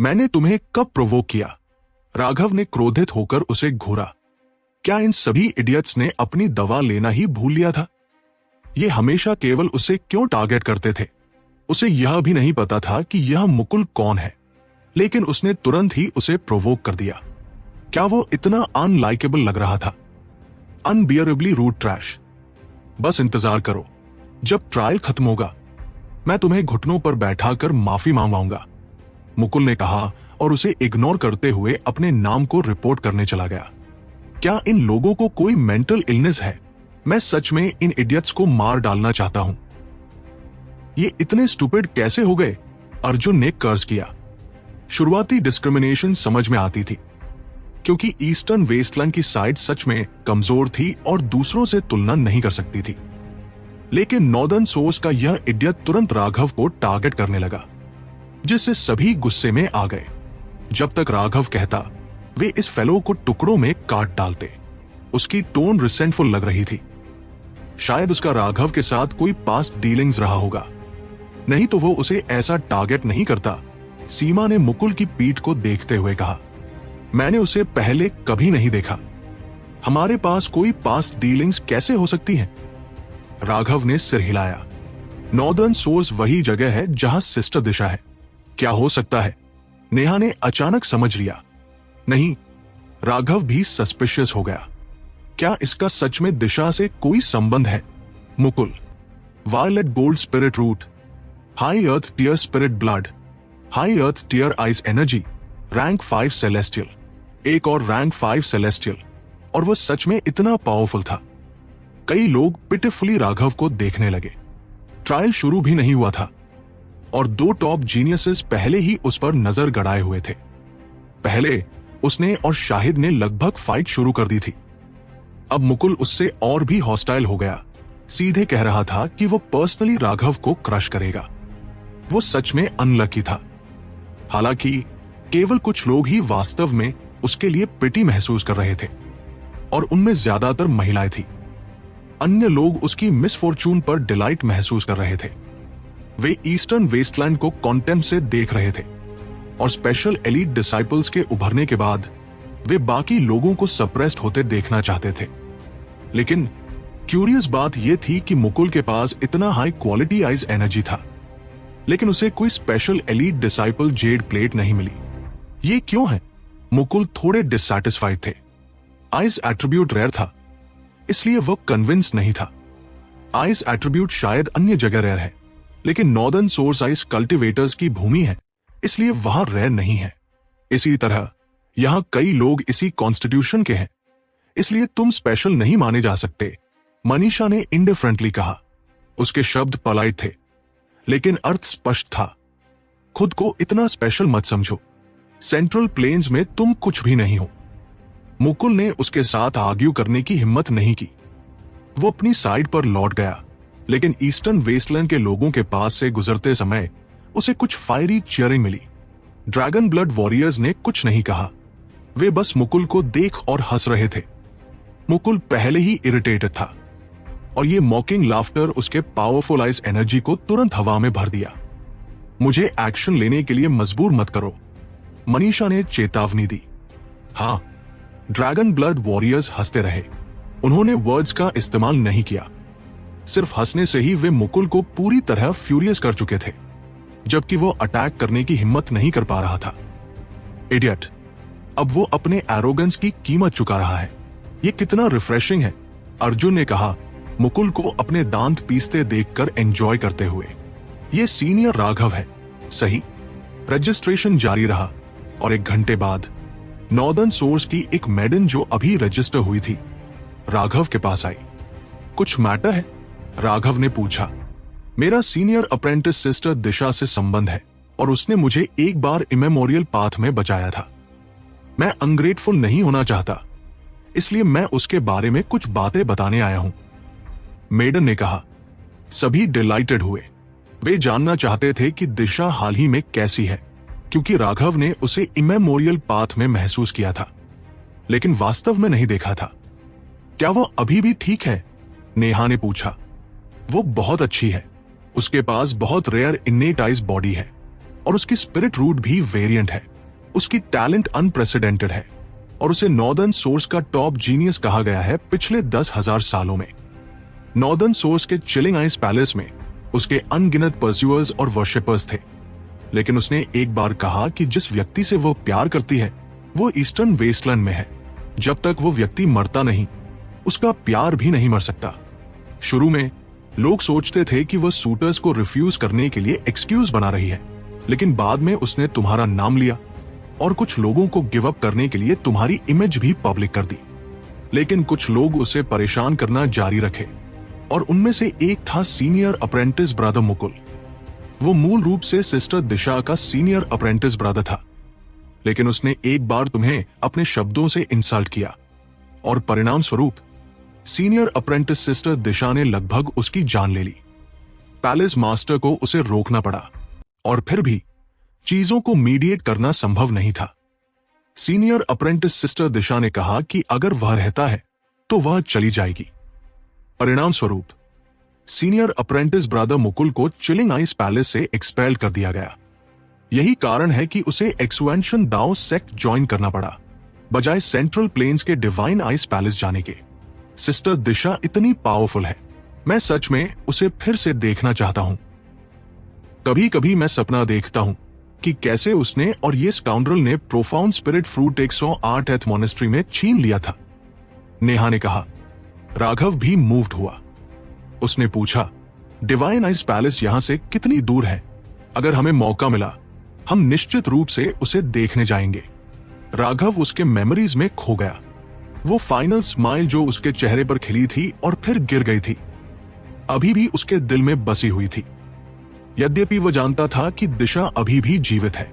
मैंने तुम्हें कब प्रोवोक किया? राघव ने क्रोधित होकर उसे घूरा। क्या इन सभी इडियट्स ने अपनी दवा लेना ही भूल लिया था? ये हमेशा केवल उसे क्यों टारगेट करते थे? उसे यह भी नहीं पता था कि यह मुकुल कौन है, लेकिन उसने तुरंत ही उसे प्रोवोक कर दिया। क्या वो इतना अनलाइकेबल लग रहा था? अनबियरेबली रूड ट्रैश। बस इंतजार करो, जब ट्रायल खत्म होगा मैं तुम्हें घुटनों पर बैठाकर माफी मांगवाऊंगा, मुकुल ने कहा और उसे इग्नोर करते हुए अपने नाम को रिपोर्ट करने चला गया। क्या इन लोगों को कोई मेंटल इलनेस है? मैं सच में इन इडियट्स को मार डालना चाहता हूं। ये इतने स्टूपिड कैसे हो गए? अर्जुन ने कर्ज किया। शुरुआती डिस्क्रिमिनेशन समझ में आती थी, क्योंकि ईस्टर्न वेस्टलैंड की साइड सच में कमजोर थी और दूसरों से तुलना नहीं कर सकती थी। लेकिन नॉर्दर्न सोर्स का यह इडियट तुरंत राघव को टारगेट करने लगा, जिससे सभी गुस्से में आ गए। जब तक राघव कहता, वे इस फेलो को टुकड़ों में काट डालते। उसकी टोन रिसेंटफुल लग रही थी। शायद उसका राघव के साथ कोई पास्ट डीलिंग्स रहा होगा, नहीं तो वो उसे ऐसा टारगेट नहीं करता। सीमा ने मुकुल की पीठ को देखते हुए कहा, मैंने उसे पहले कभी नहीं देखा। हमारे पास कोई पास्ट डीलिंग्स कैसे हो सकती हैं? राघव ने सिर हिलाया। नॉर्दर्न सोर्स वही जगह है जहां सिस्टर दिशा है। क्या हो सकता है? नेहा ने अचानक समझ लिया। नहीं, राघव भी सस्पिशियस हो गया। क्या इसका सच में दिशा से कोई संबंध है? Mukul, violet gold spirit root, high earth tier spirit blood, high earth tier ice energy, rank 5 celestial, एक और रैंक 5 सेलेस्टियल, और वह सच में इतना पावरफुल था। कई लोग पिटिफुली राघव को देखने लगे। ट्रायल शुरू भी नहीं हुआ था और 2 टॉप जीनियसेस पहले ही उस पर नजर गड़ाए हुए थे। पहले उसने और शाहिद ने लगभग फाइट शुरू कर दी थी। अब मुकुल उससे और भी हॉस्टाइल हो गया। सीधे कह रहा था कि वो पर्सनली राघव को क्रश करेगा। वो सच में अनलकी था। हालांकि केवल कुछ लोग ही वास्तव में उसके लिए पिटी महसूस कर रहे थे, और उनमें ज्यादातर महिलाएं थी। अन्य लोग उसकी मिसफॉर्चून पर डिलाइट महसूस कर रहे थे। वे ईस्टर्न वेस्टलैंड को कॉन्टेम्प्ट से देख रहे थे, और स्पेशल एलीट डिसाइपल्स के उभरने के बाद वे बाकी लोगों को सप्रेस्ड होते देखना चाहते थे। लेकिन क्यूरियस बात यह थी कि मुकुल के पास इतना हाई क्वालिटी आइज एनर्जी था, लेकिन उसे कोई special elite disciple Z plate नहीं मिली। ये क्यों है? मुकुल थोड़े डिससैटिस्फाइड थे। आइज एट्रीब्यूट रेयर था, इसलिए वो कन्विंस नहीं था। आइस एट्रीब्यूट शायद अन्य जगह रेयर है, लेकिन नॉर्दर्न सोर्स आइस कल्टीवेटर्स की भूमि है, इसलिए वहां रेयर नहीं है। इसी तरह यहां कई लोग इसी कॉन्स्टिट्यूशन के हैं, इसलिए तुम स्पेशल नहीं माने जा सकते, मनीषा ने इंडिफरेंटली कहा। उसके शब्द पोलाइट थे, लेकिन अर्थ स्पष्ट था। खुद को इतना स्पेशल मत समझो। सेंट्रल प्लेन्स में तुम कुछ भी नहीं हो। मुकुल ने उसके साथ आर्ग्यू करने की हिम्मत नहीं की। वो अपनी साइड पर लौट गया, लेकिन ईस्टर्न वेस्टलैंड के लोगों के पास से गुजरते समय उसे कुछ फायरी चीयरिंग मिली। ड्रैगन ब्लड वॉरियर्स ने कुछ नहीं कहा, वे बस मुकुल को देख और हंस रहे थे। मुकुल पहले ही इरिटेटेड था, और ये मॉकिंग लाफ्टर उसके पावरफुल आइस एनर्जी को तुरंत हवा में भर दिया। मुझे एक्शन लेने के लिए मजबूर मत करो, मनीषा ने चेतावनी दी। हाँ, ड्रैगन ब्लड वॉरियर्स हंसते रहे। उन्होंने वर्ड्स का इस्तेमाल नहीं किया। सिर्फ हंसने से ही वे मुकुल को पूरी तरह फ्यूरियस कर चुके थे, जबकि वो अटैक करने की हिम्मत नहीं कर पा रहा था। इडियट, अब वो अपने एरोगेंस की कीमत चुका रहा है। ये कितना रिफ्रेशिंग है, अर्जुन ने कहा, मुकुल को अपने दांत पीसते देखकर एंजॉय करते हुए। ये सीनियर राघव है, सही। रजिस्ट्रेशन जारी रहा, और 1 घंटे बाद नॉर्दर्न सोर्स की एक मेडन जो अभी रजिस्टर हुई थी, राघव के पास आई। कुछ मैटर है? राघव ने पूछा। मेरा सीनियर अप्रेंटिस सिस्टर दिशा से संबंध है, और उसने मुझे एक बार इमेमोरियल पाथ में बचाया था। मैं अनग्रेटफुल नहीं होना चाहता, इसलिए मैं उसके बारे में कुछ बातें बताने आया हूं, मेडन ने कहा। सभी डिलाइटेड हुए। वे जानना चाहते थे कि दिशा हाल ही में कैसी है, क्योंकि राघव ने उसे इमेमोरियल पाथ में महसूस किया था, लेकिन वास्तव में नहीं देखा था। क्या वो अभी भी ठीक है? नेहा ने पूछा। वो बहुत अच्छी है। उसके पास बहुत रेयर इन्नेट आइज बॉडी है, और उसकी स्पिरिट रूट भी वेरिएंट है। उसकी टैलेंट अनप्रेसिडेंटेड है और उसे नॉर्दर्न सोर्स का टॉप जीनियस कहा गया है पिछले 10,000 सालों में। नॉर्दर्न सोर्स के चिलिंग आइस पैलेस में उसके अनगिनत परस्यूअर्स और वर्शिपर्स थे, लेकिन उसने एक बार कहा कि जिस व्यक्ति से वो प्यार करती है वो ईस्टर्न वेस्टलैंड में है। जब तक वो व्यक्ति मरता नहीं, उसका प्यार भी नहीं मर सकता। शुरू में लोग सोचते थे कि वह सूटर्स को रिफ्यूज करने के लिए एक्सक्यूज बना रही है, लेकिन बाद में उसने तुम्हारा नाम लिया और कुछ लोगों को गिव अप करने के लिए तुम्हारी इमेज भी पब्लिक कर दी। लेकिन कुछ लोग उसे परेशान करना जारी रखे और उनमें से एक था सीनियर अप्रेंटिस ब्रदर मुकुल। वो मूल रूप से सिस्टर दिशा का सीनियर अप्रेंटिस ब्रदर था, लेकिन उसने एक बार तुम्हें अपने शब्दों से इंसल्ट किया और परिणाम स्वरूप सीनियर अप्रेंटिस सिस्टर दिशा ने लगभग उसकी जान ले ली। पैलेस मास्टर को उसे रोकना पड़ा और फिर भी चीजों को मीडिएट करना संभव नहीं था। सीनियर अप्रेंटिस सिस्टर दिशा ने कहा कि अगर वह रहता है तो वह चली जाएगी। परिणाम स्वरूप सीनियर अप्रेंटिस ब्रदर मुकुल को चिलिंग आइस पैलेस से एक्सपेल कर दिया गया। यही कारण है कि उसे एक्सुएंशन दाओ सेक्ट ज्वाइन करना पड़ा बजाय सेंट्रल प्लेन्स के डिवाइन आइस पैलेस जाने के। सिस्टर दिशा इतनी पावरफुल है, मैं सच में उसे फिर से देखना चाहता हूं। कभी कभी मैं सपना देखता हूं कि कैसे उसने और ये स्काउंड्रल ने profound spirit fruit 108th monastery में छीन लिया था। नेहा ने कहा। राघव भी मूव्ड हुआ। उसने पूछा, डिवाइन आइस पैलेस यहां से कितनी दूर है? अगर हमें मौका मिला हम निश्चित रूप से उसे देखने जाएंगे। राघव उसके मेमोरीज में खो गया। वो फाइनल स्माइल जो उसके चेहरे पर खिली थी और फिर गिर गई थी, अभी भी उसके दिल में बसी हुई थी। यद्यपि वह जानता था कि दिशा अभी भी जीवित है,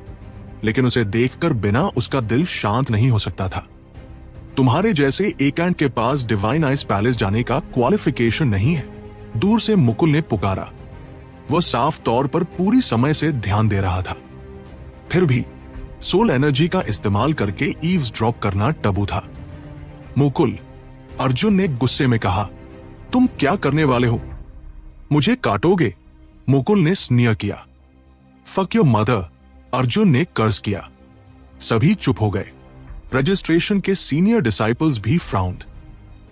लेकिन उसे देखकर बिना उसका दिल शांत नहीं हो सकता था। तुम्हारे जैसे एकेंट के पास डिवाइन आइस पैलेस जाने का क्वालिफिकेशन नहीं है, दूर से मुकुल ने पुकारा। वह साफ तौर पर पूरी समय से ध्यान दे रहा था, फिर भी सोल एनर्जी का इस्तेमाल करके ईव्स ड्रॉप करना टबू था। मुकुल, अर्जुन ने गुस्से में कहा, तुम क्या करने वाले हो? मुझे काटोगे? मुकुल ने स्नीयर किया। फक योर मदर, अर्जुन ने कर्ज किया। सभी चुप हो गए। रजिस्ट्रेशन के सीनियर डिसाइपल्स भी फ्राउंड।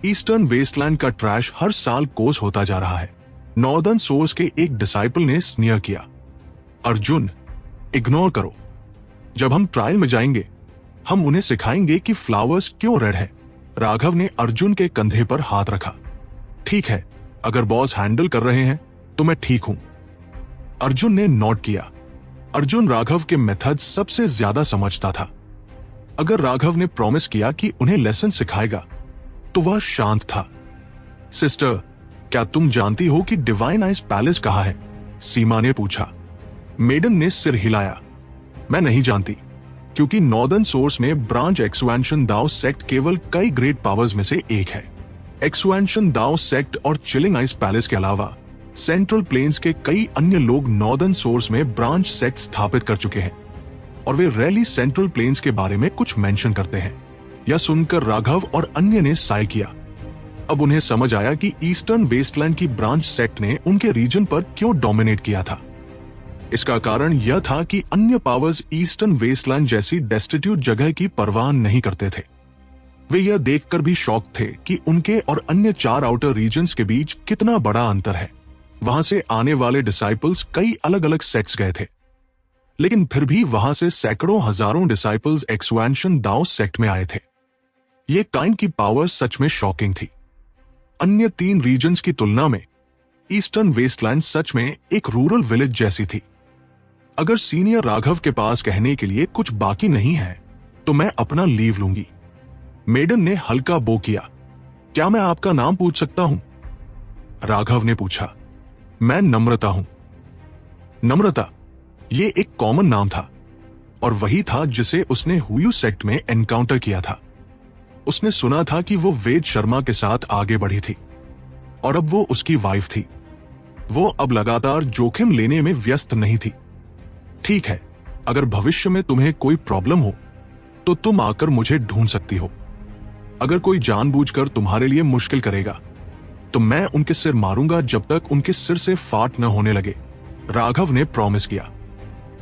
ईस्टर्न वेस्टलैंड का ट्रैश हर साल कोस होता जा रहा है। नॉर्दर्न सोर्स के एक डिसाइपल ने स्नीयर किया। अर्जुन, इग्नोर करो। जब हम ट्रायल में जाएंगे हम उन्हें सिखाएंगे कि फ्लावर्स क्यों रेड है। राघव ने अर्जुन के कंधे पर हाथ रखा। ठीक है, अगर बॉस हैंडल कर रहे हैं तो मैं ठीक हूं। अर्जुन ने नोट किया। अर्जुन राघव के मेथड सबसे ज्यादा समझता था। अगर राघव ने प्रॉमिस किया कि उन्हें लेसन सिखाएगा तो वह शांत था। सिस्टर, क्या तुम जानती हो कि डिवाइन आइस पैलेस कहाँ है? सीमा ने पूछा। मेडन ने सिर हिलाया। मैं नहीं जानती, क्योंकि नॉर्दर्न सोर्स में ब्रांच एक्सुएंशन दाओ सेक्ट केवल कई ग्रेट पावर्स में से एक है। एक्सुएंशन दाओ सेक्ट और चिलिंग आइस पैलेस के अलावा सेंट्रल प्लेन्स के कई अन्य लोग नॉर्दर्न सोर्स में ब्रांच सेक्ट स्थापित कर चुके हैं और वे रैली सेंट्रल प्लेन्स के बारे में कुछ मेंशन करते हैं। यह सुनकर राघव और अन्य ने साय किया। अब उन्हें समझ आया कि ईस्टर्न वेस्टलैंड की ब्रांच सेक्ट ने उनके रीजन पर क्यों डोमिनेट किया था। इसका कारण यह था कि अन्य पावर्स ईस्टर्न वेस्टलैंड जैसी डेस्टिट्यूट जगह की परवाह नहीं करते थे। वे यह देखकर भी शॉक थे कि उनके और अन्य 4 आउटर रीजन्स के बीच कितना बड़ा अंतर है। वहां से आने वाले डिसाइपल्स कई अलग अलग सेक्ट्स गए थे, लेकिन फिर भी वहां से सैकड़ों हजारों डिसाइपल्स एक्सुएंशन दाओ सेक्ट में आए थे। ये काइंड की पावर सच में शॉकिंग थी। अन्य 3 रीजन्स की तुलना में ईस्टर्न वेस्टलैंड सच में एक रूरल विलेज जैसी थी। अगर सीनियर राघव के पास कहने के लिए कुछ बाकी नहीं है तो मैं अपना लीव लूंगी। मेडन ने हल्का बो किया। क्या मैं आपका नाम पूछ सकता हूं? राघव ने पूछा। मैं नम्रता हूं। नम्रता, ये एक कॉमन नाम था और वही था जिसे उसने हुयू सेक्ट में एनकाउंटर किया था। उसने सुना था कि वो वेद शर्मा के साथ आगे बढ़ी थी और अब वो उसकी वाइफ थी। वो अब लगातार जोखिम लेने में व्यस्त नहीं थी। ठीक है, अगर भविष्य में तुम्हें कोई प्रॉब्लम हो तो तुम आकर मुझे ढूंढ सकती हो। अगर कोई जानबूझकर तुम्हारे लिए मुश्किल करेगा तो मैं उनके सिर मारूंगा जब तक उनके सिर से फाट न होने लगे, राघव ने प्रॉमिस किया।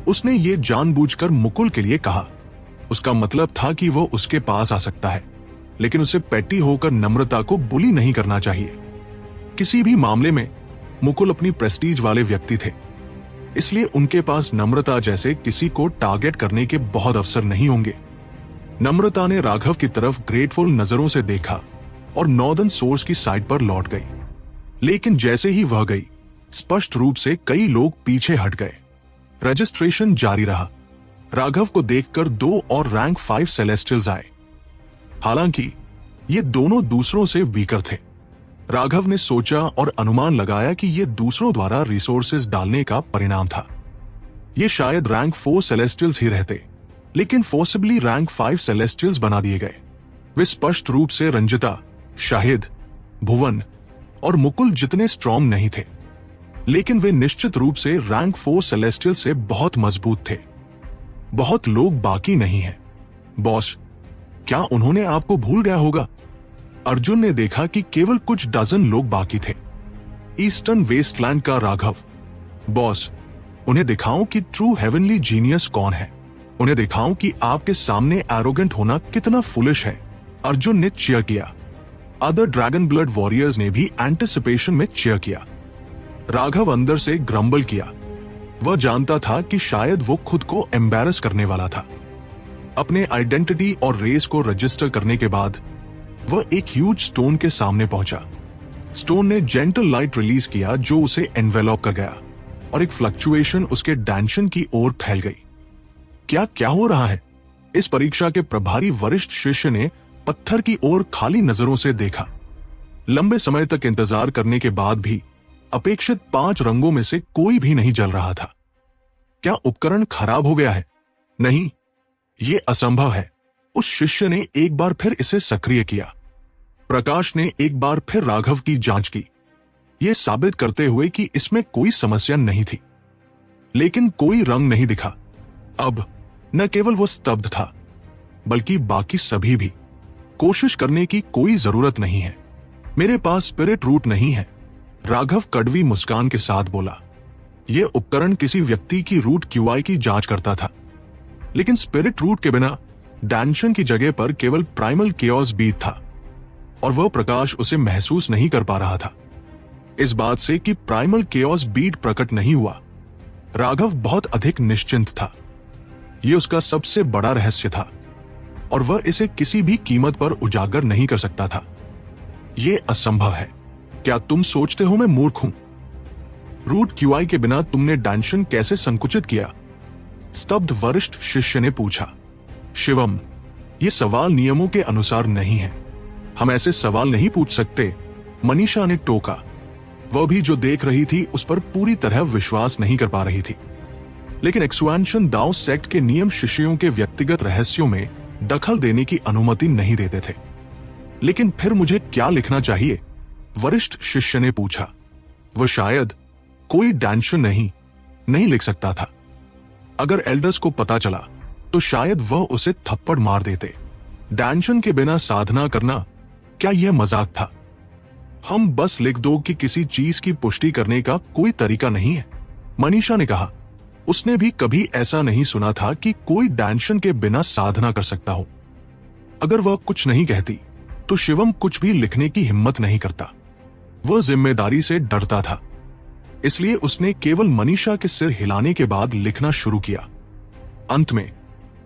उसने ये जानबूझकर मुकुल के लिए कहा। उसका मतलब था कि वो उसके पास आ सकता है, लेकिन उसे पेटी होकर नम्रता को बुली नहीं करना चाहिए। किसी भी मामले में मुकुल अपनी प्रेस्टीज वाले व्यक्ति थे, इसलिए उनके पास नम्रता जैसे किसी को टारगेट करने के बहुत अवसर नहीं होंगे। नम्रता ने राघव की तरफ ग्रेटफुल नजरों से देखा और नॉर्दर्न सोर्स की साइड पर लौट गई, लेकिन जैसे ही वह गई, स्पष्ट रूप से कई लोग पीछे हट गए। रजिस्ट्रेशन जारी रहा। राघव को देखकर 2 और रैंक 5 सेलेस्टियल्स आए। हालांकि ये दोनों दूसरों से वीकर थे। राघव ने सोचा और अनुमान लगाया कि ये दूसरों द्वारा रिसोर्सेज डालने का परिणाम था। ये शायद रैंक 4 सेलेस्टियल्स ही रहते, लेकिन फोर्सिबली रैंक 5 सेलेस्टियल्स बना दिए गए। वे स्पष्ट रूप से रंजिता, शाहिद, भुवन और मुकुल जितने स्ट्रॉन्ग नहीं थे, लेकिन वे निश्चित रूप से रैंक 4 सेलेस्टियल से बहुत मजबूत थे। बहुत लोग बाकी नहीं हैं। बॉस, क्या उन्होंने आपको भूल गया होगा? अर्जुन ने देखा कि केवल कुछ डजन लोग बाकी थे। ईस्टर्न वेस्टलैंड का राघव। बॉस, उन्हें दिखाऊं कि ट्रू हेवनली जीनियस कौन है। उन्हें दिखाऊं कि आपके सामने एरोगेंट होना कितना फुलिश है। अर्जुन ने चीयर किया। अदर ड्रैगन ब्लड वॉरियर्स ने भी एंटिसिपेशन में चीयर किया। राघव अंदर से ग्रम्बल किया। वह जानता था कि शायद वो खुद को एम्बैरस करने वाला था। अपने आइडेंटिटी और रेस को रजिस्टर करने के बाद वह एक ह्यूज स्टोन के सामने पहुंचा। स्टोन ने जेंटल लाइट रिलीज किया जो उसे एनवेलप कर गया और एक फ्लक्चुएशन उसके डांशन की ओर फैल गई। क्या हो रहा है? इस परीक्षा के प्रभारी वरिष्ठ शिष्य ने पत्थर की ओर खाली नजरों से देखा। लंबे समय तक इंतजार करने के बाद भी अपेक्षित 5 रंगों में से कोई भी नहीं जल रहा था। क्या उपकरण खराब हो गया है? नहीं, यह असंभव है। उस शिष्य ने एक बार फिर इसे सक्रिय किया। प्रकाश ने एक बार फिर राघव की जांच की, यह साबित करते हुए कि इसमें कोई समस्या नहीं थी, लेकिन कोई रंग नहीं दिखा। अब न केवल वो स्तब्ध था, बल्कि बाकी सभी भी। कोशिश करने की कोई जरूरत नहीं है। मेरे पास स्पिरिट रूट नहीं है, राघव कड़वी मुस्कान के साथ बोला। यह उपकरण किसी व्यक्ति की रूट क्यूआई की जांच करता था, लेकिन स्पिरिट रूट के बिना डांशन की जगह पर केवल प्राइमल केओस बीट था, और वह प्रकाश उसे महसूस नहीं कर पा रहा था। इस बात से कि प्राइमल केओस बीट प्रकट नहीं हुआ, राघव बहुत अधिक निश्चिंत था। यह उसका सबसे बड़ा रहस्य था, और वह इसे किसी भी कीमत पर उजागर नहीं कर सकता था। यह असंभव है। क्या तुम सोचते हो मैं मूर्ख हूं? रूट क्यूआई के बिना तुमने डांशन कैसे संकुचित किया? स्तब्ध वरिष्ठ शिष्य ने पूछा। शिवम, ये सवाल नियमों के अनुसार नहीं है। हम ऐसे सवाल नहीं पूछ सकते, मनीषा ने टोका। वह भी जो देख रही थी उस पर पूरी तरह विश्वास नहीं कर पा रही थी। लेकिन एक्सपेंशन दाओ सेक्ट के नियम शिष्यों के व्यक्तिगत रहस्यों में दखल देने की अनुमति नहीं देते थे। लेकिन फिर मुझे क्या लिखना चाहिए? वरिष्ठ शिष्य ने पूछा। वह शायद कोई डांशन नहीं लिख सकता था। अगर एल्डर्स को पता चला तो शायद वह उसे थप्पड़ मार देते। डांशन के बिना साधना करना, क्या यह मजाक था? हम बस लिख दो कि किसी चीज की पुष्टि करने का कोई तरीका नहीं है, मनीषा ने कहा। उसने भी कभी ऐसा नहीं सुना था कि कोई डांशन के बिना साधना कर सकता हो। अगर वह कुछ नहीं कहती तो शिवम कुछ भी लिखने की हिम्मत नहीं करता। वह जिम्मेदारी से डरता था, इसलिए उसने केवल मनीषा के सिर हिलाने के बाद लिखना शुरू किया। अंत में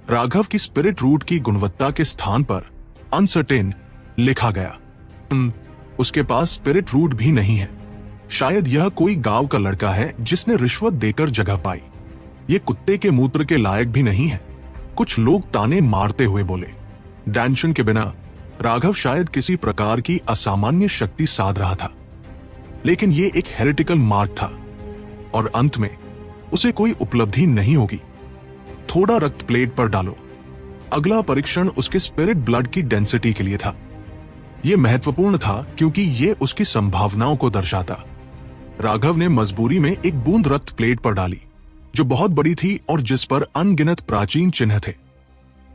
राघव की स्पिरिट रूट की गुणवत्ता के स्थान पर अनसर्टेन लिखा गया। उसके पास स्पिरिट रूट भी नहीं है। शायद यह कोई गांव का लड़का है जिसने रिश्वत देकर जगह पाई। ये कुत्ते के मूत्र के लायक भी नहीं है, कुछ लोग ताने मारते हुए बोले। डांशन के बिना राघव शायद किसी प्रकार की असामान्य शक्ति साध रहा था, लेकिन ये एक हेरिटिकल मार्ग था और अंत में उसे कोई उपलब्धि नहीं होगी। थोड़ा रक्त प्लेट पर डालो। अगला परीक्षण उसके स्पिरिट ब्लड की डेंसिटी के लिए था। यह महत्वपूर्ण था क्योंकि यह उसकी संभावनाओं को दर्शाता। राघव ने मजबूरी में एक बूंद रक्त प्लेट पर डाली जो बहुत बड़ी थी और जिस पर अनगिनत प्राचीन चिन्ह थे।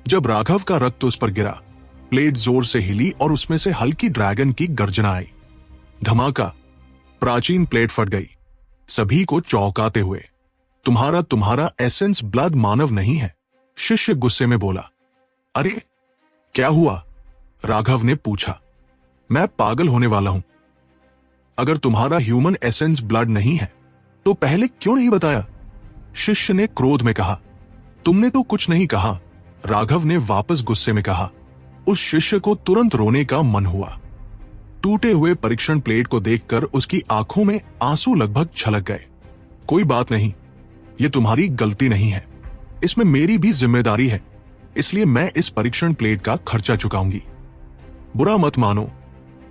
जब राघव का रक्त उस पर गिरा, प्लेट जोर से हिली और उसमें से हल्की ड्रैगन की गर्जना आई। धमाका, प्राचीन प्लेट फट गई, सभी को चौंकाते हुए। तुम्हारा एसेंस ब्लड मानव नहीं है, शिष्य गुस्से में बोला। अरे क्या हुआ? राघव ने पूछा। मैं पागल होने वाला हूं। अगर तुम्हारा ह्यूमन एसेंस ब्लड नहीं है तो पहले क्यों नहीं बताया? शिष्य ने क्रोध में कहा। तुमने तो कुछ नहीं कहा, राघव ने वापस गुस्से में कहा। उस शिष्य को तुरंत रोने का मन हुआ। टूटे हुए परीक्षण प्लेट को देखकर उसकी आंखों में आंसू लगभग छलक गए। कोई बात नहीं, ये तुम्हारी गलती नहीं है, इसमें मेरी भी जिम्मेदारी है, इसलिए मैं इस परीक्षण प्लेट का खर्चा चुकाऊंगी। बुरा मत मानो,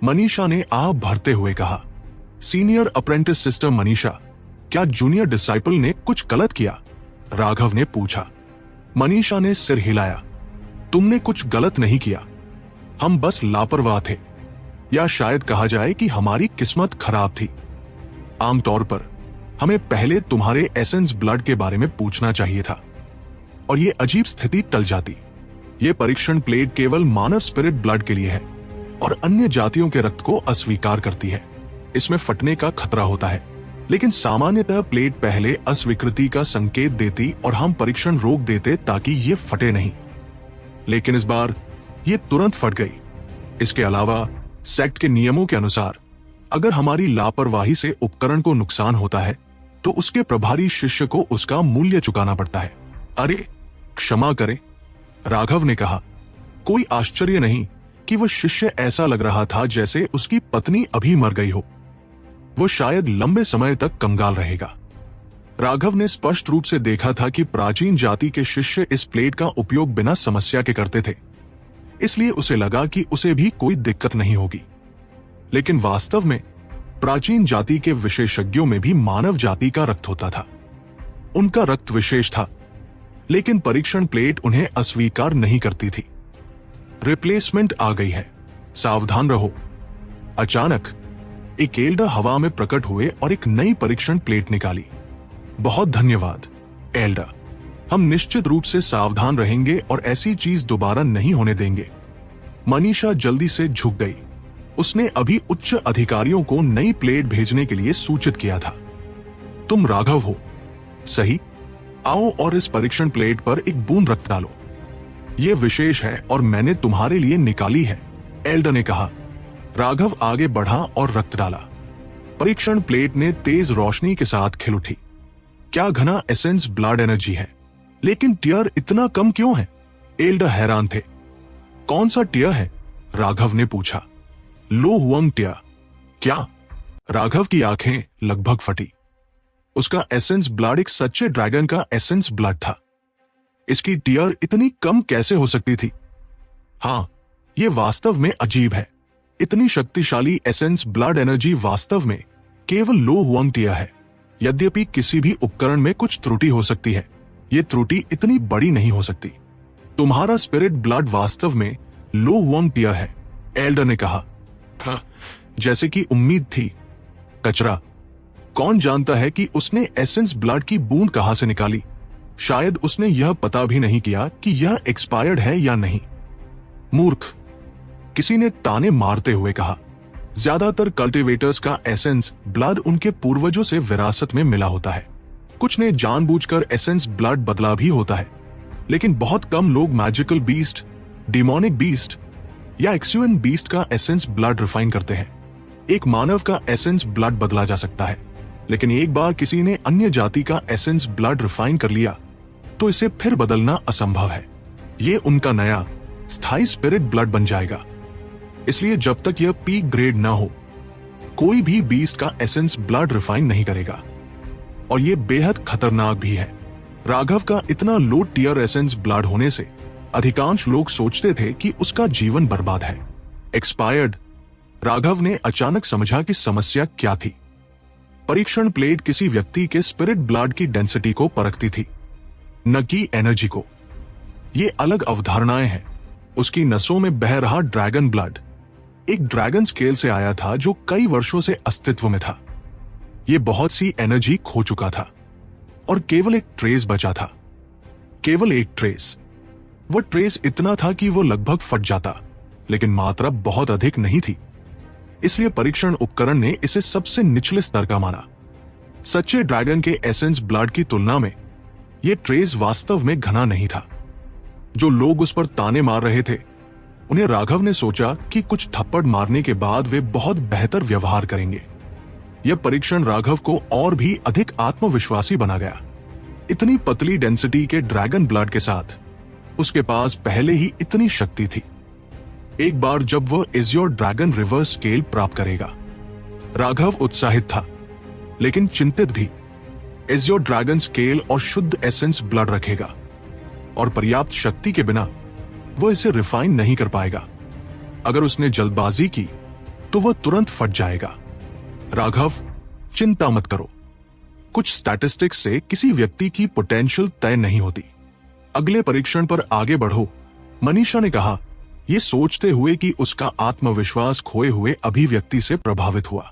मनीषा ने आह भरते हुए कहा। सीनियर अप्रेंटिस सिस्टर मनीषा, क्या जूनियर डिसाइपल ने कुछ गलत किया? राघव ने पूछा। मनीषा ने सिर हिलाया। तुमने कुछ गलत नहीं किया, हम बस लापरवाह थे, या शायद कहा जाए कि हमारी किस्मत खराब थी। आमतौर पर हमें पहले तुम्हारे एसेंस ब्लड के बारे में पूछना चाहिए था और ये अजीब स्थिति टल जाती। ये परीक्षण प्लेट केवल मानव स्पिरिट ब्लड के लिए है और अन्य जातियों के रक्त को अस्वीकार करती है। इसमें फटने का खतरा होता है, लेकिन सामान्यतः प्लेट पहले अस्वीकृति का संकेत देती और हम परीक्षण रोक देते ताकि ये फटे नहीं। लेकिन इस बार ये तुरंत फट गई। इसके अलावा सेक्ट के नियमों के अनुसार अगर हमारी लापरवाही से उपकरण को नुकसान होता है तो उसके प्रभारी शिष्य को उसका मूल्य चुकाना पड़ता है। अरे क्षमा करें, राघव ने कहा। कोई आश्चर्य नहीं कि वह शिष्य ऐसा लग रहा था जैसे उसकी पत्नी अभी मर गई हो। वो शायद लंबे समय तक कंगाल रहेगा। राघव ने स्पष्ट रूप से देखा था कि प्राचीन जाति के शिष्य इस प्लेट का उपयोग बिना समस्या के करते थे, इसलिए उसे लगा कि उसे भी कोई दिक्कत नहीं होगी। लेकिन वास्तव में प्राचीन जाति के विशेषज्ञों में भी मानव जाति का रक्त होता था। उनका रक्त विशेष था, लेकिन परीक्षण प्लेट उन्हें अस्वीकार नहीं करती थी। रिप्लेसमेंट आ गई है, सावधान रहो। अचानक एक एल्डा हवा में प्रकट हुए और एक नई परीक्षण प्लेट निकाली। बहुत धन्यवाद एल्डा, हम निश्चित रूप से सावधान रहेंगे और ऐसी चीज दोबारा नहीं होने देंगे। मनीषा जल्दी से झुक गई। उसने अभी उच्च अधिकारियों को नई प्लेट भेजने के लिए सूचित किया था। तुम राघव हो, सही? आओ और इस परीक्षण प्लेट पर एक बूंद रक्त डालो। यह विशेष है और मैंने तुम्हारे लिए निकाली है, एल्डा ने कहा। राघव आगे बढ़ा और रक्त डाला। परीक्षण प्लेट ने तेज रोशनी के साथ खिल उठी। क्या घना एसेंस ब्लड एनर्जी है, लेकिन टियर इतना कम क्यों है? एल्डा हैरान थे। कौन सा टियर है? राघव ने पूछा। लो हुअंग टियर। क्या? राघव की आंखें लगभग फटी। उसका एसेंस ब्लड एक सच्चे ड्रैगन का एसेंस ब्लड था। इसकी टियर इतनी कम कैसे हो सकती थी? हाँ, यह वास्तव में अजीब है। इतनी शक्तिशाली एसेंस ब्लड एनर्जी वास्तव में केवल लो हुअंग टियर है। यद्यपि किसी भी उपकरण में कुछ त्रुटि हो सकती है, ये त्रुटि इतनी बड़ी नहीं हो सकती। तुम्हारा स्पिरिट ब्लड वास्तव में लो हुअंग टियर है, एल्डर ने कहा। हाँ, जैसे कि उम्मीद थी। कचरा। कौन जानता है कि उसने एसेंस ब्लड की बूंद कहां से निकाली? शायद उसने यह पता भी नहीं किया कि यह एक्सपायर्ड है या नहीं। मूर्ख, किसी ने ताने मारते हुए कहा। ज्यादातर कल्टीवेटर्स का एसेंस ब्लड उनके पूर्वजों से विरासत में मिला होता है। कुछ ने जानबूझकर एसेंस ब्लड बदला भी होता है, लेकिन बहुत कम लोग मैजिकल बीस्ट, डिमोनिक बीस्ट या एक्सुएन बीस्ट का एसेंस ब्लड रिफाइन करते हैं। एक मानव का एसेंस ब्लड बदला जा सकता है, लेकिन एक बार किसी ने अन्य जाति का एसेंस ब्लड रिफाइन कर लिया तो इसे फिर बदलना असंभव है। ये उनका नया स्थायी स्पिरिट ब्लड बन जाएगा। इसलिए जब तक यह पीक ग्रेड ना हो, कोई भी बीस्ट का एसेंस ब्लड रिफाइन नहीं करेगा, और यह बेहद खतरनाक भी है। राघव का इतना लो टियर एसेंस ब्लड होने से अधिकांश लोग सोचते थे कि उसका जीवन बर्बाद है, एक्सपायर्ड। राघव ने अचानक समझा कि समस्या क्या थी। परीक्षण प्लेट किसी व्यक्ति के स्पिरिट ब्लड की डेंसिटी को परखती थी, न कि एनर्जी को। ये अलग अवधारणाएं हैं। उसकी नसों में बह रहा ड्रैगन ब्लड एक ड्रैगन स्केल से आया था जो कई वर्षों से अस्तित्व में था। यह बहुत सी एनर्जी खो चुका था और केवल एक ट्रेस बचा था। केवल एक ट्रेस। वह ट्रेस इतना था कि वो लगभग फट जाता, लेकिन मात्रा बहुत अधिक नहीं थी। इसलिए परीक्षण उपकरण ने इसे सबसे निचले स्तर का माना। सच्चे ड्रैगन के एसेंस ब्लड की तुलना में यह ट्रेस वास्तव में घना नहीं था। जो लोग उस पर ताने मार रहे थे, उन्हें राघव ने सोचा कि कुछ थप्पड़ मारने के बाद वे बहुत बेहतर व्यवहार करेंगे। यह परीक्षण राघव को और भी अधिक आत्मविश्वासी बना गया। इतनी पतली डेंसिटी के ड्रैगन ब्लड के साथ उसके पास पहले ही इतनी शक्ति थी। एक बार जब वह एज़्योर ड्रैगन रिवर्स स्केल प्राप्त करेगा, राघव उत्साहित था लेकिन चिंतित भी। एज़्योर ड्रैगन स्केल और शुद्ध एसेंस ब्लड रखेगा और पर्याप्त शक्ति के बिना वह इसे रिफाइन नहीं कर पाएगा। अगर उसने जल्दबाजी की तो वह तुरंत फट जाएगा। राघव, चिंता मत करो। कुछ स्टैटिस्टिक्स से किसी व्यक्ति की पोटेंशियल तय नहीं होती। अगले परीक्षण पर आगे बढ़ो, मनीषा ने कहा, यह सोचते हुए कि उसका आत्मविश्वास खोए हुए अभिव्यक्ति से प्रभावित हुआ।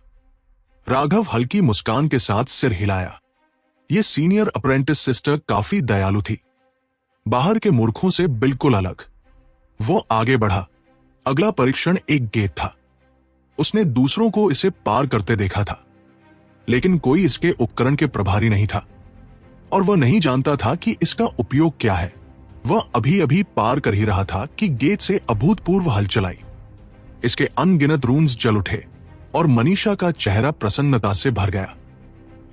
राघव हल्की मुस्कान के साथ सिर हिलाया। यह सीनियर अप्रेंटिस सिस्टर काफी दयालु थी, बाहर के मूर्खों से बिल्कुल अलग। वो आगे बढ़ा। अगला परीक्षण एक गेट था। उसने दूसरों को इसे पार करते देखा था, लेकिन कोई इसके उपकरण के प्रभारी नहीं था और वह नहीं जानता था कि इसका उपयोग क्या है। वह अभी अभी पार कर ही रहा था कि गेट से अभूतपूर्व हलचल आई। इसके अनगिनत रूम्स जल उठे और मनीषा का चेहरा प्रसन्नता से भर गया।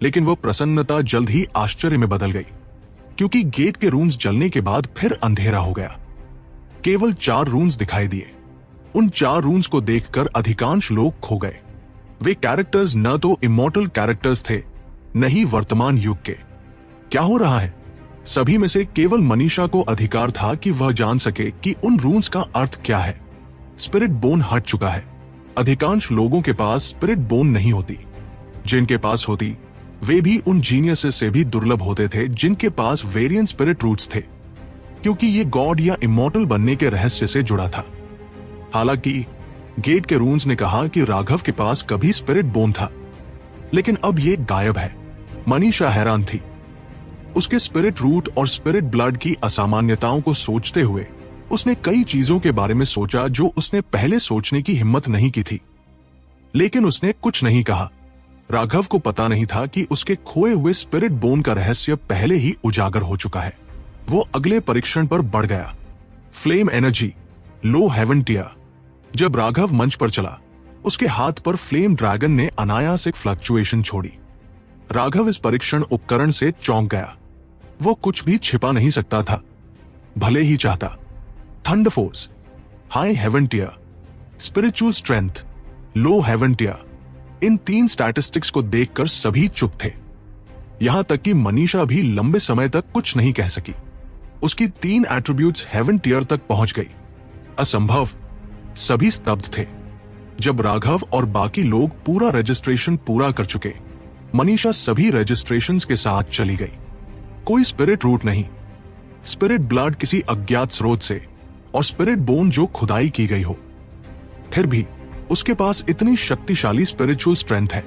लेकिन वह प्रसन्नता जल्द ही आश्चर्य में बदल गई, क्योंकि गेट के रूम्स जलने के बाद फिर अंधेरा हो गया। केवल 4 रूम्स दिखाई दिए। उन 4 रूम्स को देखकर अधिकांश लोग खो गए। वे कैरेक्टर्स न तो इमॉर्टल कैरेक्टर्स थे, न ही वर्तमान युग के। क्या हो रहा है? सभी में से केवल मनीषा को अधिकार था कि वह जान सके कि उन रूम्स का अर्थ क्या है। स्पिरिट बोन हट चुका है। अधिकांश लोगों के पास स्पिरिट बोन नहीं होती। जिनके पास होती, वे भी उन जीनियसेस से भी दुर्लभ होते थे जिनके पास वेरिएंट स्पिरिट रूट्स थे, क्योंकि ये गॉड या इमॉर्टल बनने के रहस्य से जुड़ा था। हालांकि गेट के रूम्स ने कहा कि राघव के पास कभी स्पिरिट बोन था, लेकिन अब ये गायब है। मनीषा हैरान थी। उसके स्पिरिट रूट और स्पिरिट ब्लड की असामान्यताओं को सोचते हुए उसने कई चीजों के बारे में सोचा जो उसने पहले सोचने की हिम्मत नहीं की थी, लेकिन उसने कुछ नहीं कहा। राघव को पता नहीं था कि उसके खोए हुए स्पिरिट बोन का रहस्य पहले ही उजागर हो चुका है। वो अगले परीक्षण पर बढ़ गया। फ्लेम एनर्जी, लो हेवन टियर। जब राघव मंच पर चला, उसके हाथ पर फ्लेम ड्रैगन ने अनायास एक फ्लक्चुएशन छोड़ी। राघव इस परीक्षण उपकरण से चौंक गया। वो कुछ भी छिपा नहीं सकता था, भले ही चाहता। Thunder force, high heaven tier, spiritual strength, low heaven tier. इन 3 स्टैटिस्टिक्स को देखकर सभी चुप थे। यहां तक कि मनीषा भी लंबे समय तक कुछ नहीं कह सकी। उसकी 3 एट्रीब्यूट्स हेवन टियर तक पहुंच गई। असंभव। सभी स्तब्ध थे। जब राघव और बाकी लोग पूरा रजिस्ट्रेशन पूरा कर चुके, मनीषा सभी रजिस्ट्रेशंस के साथ चली गई। कोई स्पिरिट रूट नहीं, स्पिरिट ब्लड किसी अज्ञात स्रोत से, और स्पिरिट बोन जो खुदाई की गई हो। फिर भी उसके पास इतनी शक्तिशाली स्पिरिचुअल स्ट्रेंथ है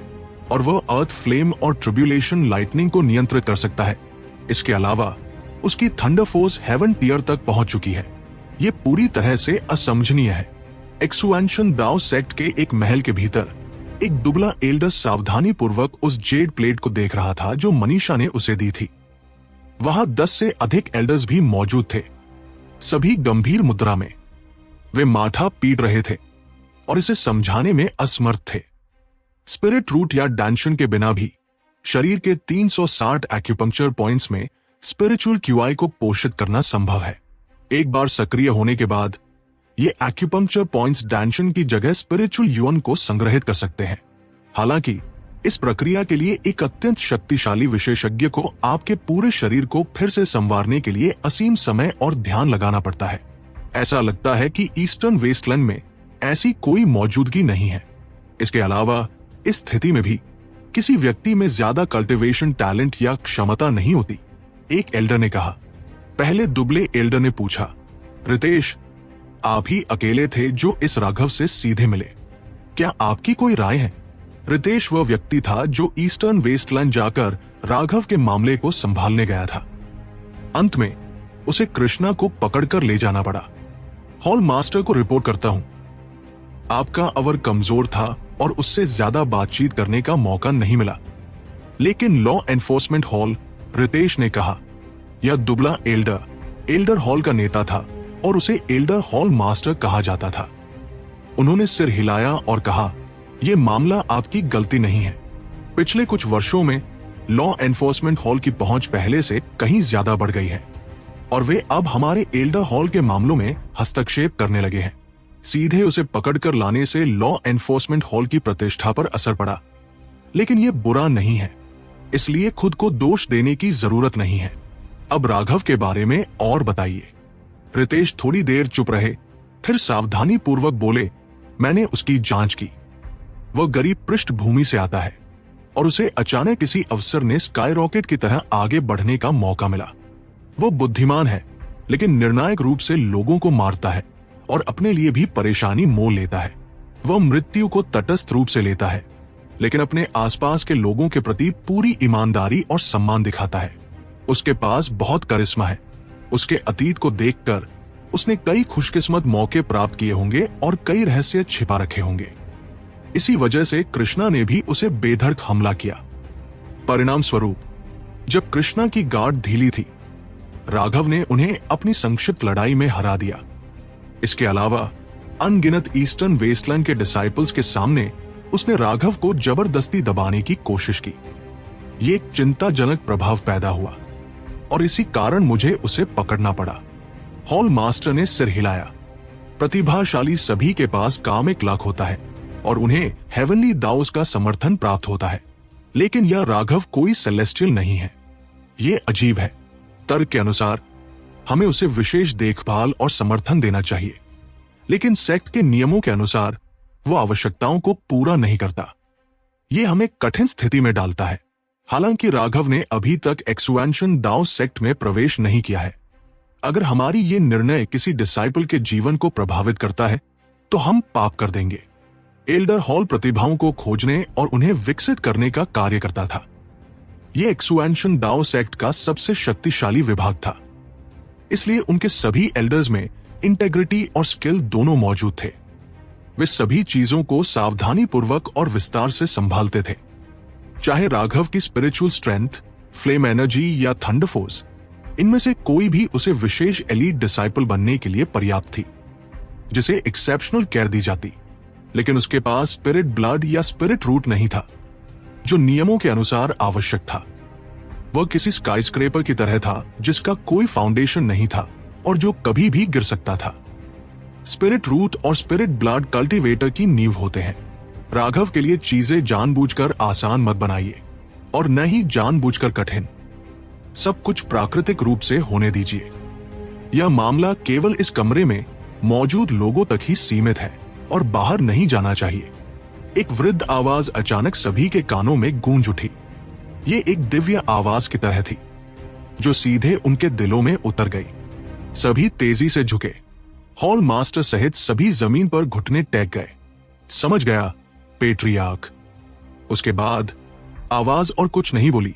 और वह अर्थ फ्लेम और ट्रिब्यूलेशन लाइटनिंग को नियंत्रित कर सकता है। इसके अलावा उसकी थंडर फोर्स हेवन टियर तक पहुंच चुकी है। यह पूरी तरह से असमझनीय है। एक्सुएंशन दाओ सेक्ट के एक महल के भीतर एक दुबला एल्डर सावधानी पूर्वक उस जेड प्लेट को देख रहा था जो मनीषा ने उसे दी थी। वहां 10 से अधिक एल्डर्स भी मौजूद थे, सभी गंभीर मुद्रा में। वे माथा पीट रहे थे और इसे समझाने में असमर्थ थे। स्पिरिट रूट या डैंशन के बिना भी शरीर के 360 एक्यूपंक्चर पॉइंट्स में स्पिरिचुअल क्यूआई को पोषित करना संभव है। एक बार सक्रिय होने के बाद ये एक्यूपंक्चर पॉइंट्स डैंशन की जगह स्पिरिचुअल युअन को संग्रहित कर सकते हैं। हालांकि इस प्रक्रिया के लिए एक अत्यंत शक्तिशाली विशेषज्ञ को आपके पूरे शरीर को फिर से संवारने के लिए असीम समय और ध्यान लगाना पड़ता है। ऐसा लगता है कि ईस्टर्न वेस्टलैंड में ऐसी कोई मौजूदगी नहीं है। इसके अलावा इस स्थिति में भी किसी व्यक्ति में ज्यादा कल्टीवेशन टैलेंट या क्षमता नहीं होती, एक एल्डर ने कहा। पहले दुबले एल्डर ने पूछा, रितेश, आप ही अकेले थे जो इस राघव से सीधे मिले, क्या आपकी कोई राय है? रितेश वह व्यक्ति था जो ईस्टर्न वेस्टलैंड जाकर राघव के मामले को संभालने गया था। अंत में उसे कृष्णा को पकड़कर ले जाना पड़ा। हॉल मास्टर को रिपोर्ट करता हूं, आपका अवर कमजोर था और उससे ज्यादा बातचीत करने का मौका नहीं मिला। लेकिन लॉ एनफोर्समेंट हॉल, रितेश ने कहा। यह दुबला एल्डर हॉल का नेता था और उसे एल्डर हॉल मास्टर कहा जाता था। उन्होंने सिर हिलाया और कहा, यह मामला आपकी गलती नहीं है। पिछले कुछ वर्षों में लॉ एनफोर्समेंट हॉल की पहुंच पहले से कहीं ज्यादा बढ़ गई है और वे अब हमारे एल्डर हॉल के मामलों में हस्तक्षेप करने लगे हैं। सीधे उसे पकड़कर लाने से लॉ एनफोर्समेंट हॉल की प्रतिष्ठा पर असर पड़ा, लेकिन यह बुरा नहीं है, इसलिए खुद को दोष देने की जरूरत नहीं है। अब राघव के बारे में और बताइए। रितेश थोड़ी देर चुप रहे, फिर सावधानी पूर्वक बोले, मैंने उसकी जांच की। वह गरीब पृष्ठभूमि से आता है और उसे अचानक किसी अफसर ने स्काई रॉकेट की तरह आगे बढ़ने का मौका मिला। वो बुद्धिमान है, लेकिन निर्णायक रूप से लोगों को मारता है और अपने लिए भी परेशानी मोल लेता है। वह मृत्यु को तटस्थ रूप से लेता है, लेकिन अपने आसपास के लोगों के प्रति पूरी ईमानदारी और सम्मान दिखाता है। उसके पास बहुत करिश्मा है। उसके अतीत को देखकर उसने कई खुशकिस्मत मौके प्राप्त किए होंगे और कई रहस्य छिपा रखे होंगे। इसी वजह से कृष्णा ने भी उसे बेधड़क हमला किया। परिणाम स्वरूप जब कृष्णा की गार्ड ढीली थी, राघव ने उन्हें अपनी संक्षिप्त लड़ाई में हरा दिया। इसके अलावा अनगिनत ईस्टर्न वेस्टलैंड के डिसाइपल्स के सामने उसने राघव को जबरदस्ती दबाने की कोशिश की। ये एक चिंताजनक प्रभाव पैदा हुआ और इसी कारण मुझे उसे पकड़ना पड़ा। हॉल मास्टर ने सिर हिलाया। प्रतिभाशाली सभी के पास कामिक लक होता है और उन्हें हेवनली दाउस का समर्थन प्राप्त होता है, लेकिन यह राघव कोई सेलेस्टियल नहीं है। ये अजीब है। तर्क के अनुसार हमें उसे विशेष देखभाल और समर्थन देना चाहिए, लेकिन सेक्ट के नियमों के अनुसार वो आवश्यकताओं को पूरा नहीं करता। ये हमें कठिन स्थिति में डालता है। हालांकि राघव ने अभी तक एक्सुएंशन दाओ सेक्ट में प्रवेश नहीं किया है। अगर हमारी ये निर्णय किसी डिसाइपल के जीवन को प्रभावित करता है तो हम पाप कर देंगे। एल्डर हॉल प्रतिभाओं को खोजने और उन्हें विकसित करने का कार्य करता था। यह एक्सुएंशन दाओ सेक्ट का सबसे शक्तिशाली विभाग था, इसलिए उनके सभी एल्डर्स में इंटेग्रिटी और स्किल दोनों मौजूद थे। वे सभी चीजों को सावधानी पूर्वक और विस्तार से संभालते थे। चाहे राघव की स्पिरिचुअल स्ट्रेंथ, फ्लेम एनर्जी या थंडर फोर्स, इनमें से कोई भी उसे विशेष एलीट डिसाइपल बनने के लिए पर्याप्त थी, जिसे एक्सेप्शनल केयर दी जाती। लेकिन उसके पास स्पिरिट ब्लड या स्पिरिट रूट नहीं था, जो नियमों के अनुसार आवश्यक था। वह किसी स्काईस्क्रेपर की तरह था जिसका कोई फाउंडेशन नहीं था और जो कभी भी गिर सकता था। स्पिरिट रूट और स्पिरिट ब्लड कल्टीवेटर की नींव होते हैं। राघव के लिए चीजें जानबूझकर आसान मत बनाइए और न ही जानबूझकर कठिन। सब कुछ प्राकृतिक रूप से होने दीजिए। यह मामला केवल इस कमरे में मौजूद लोगों तक ही सीमित है और बाहर नहीं जाना चाहिए। एक वृद्ध आवाज अचानक सभी के कानों में गूंज उठी। ये एक दिव्य आवाज की तरह थी जो सीधे उनके दिलों में उतर गई। सभी तेजी से झुके। हॉल मास्टर सहित सभी जमीन पर घुटने टेक गए। समझ गया, पेट्रियार्क। उसके बाद आवाज और कुछ नहीं बोली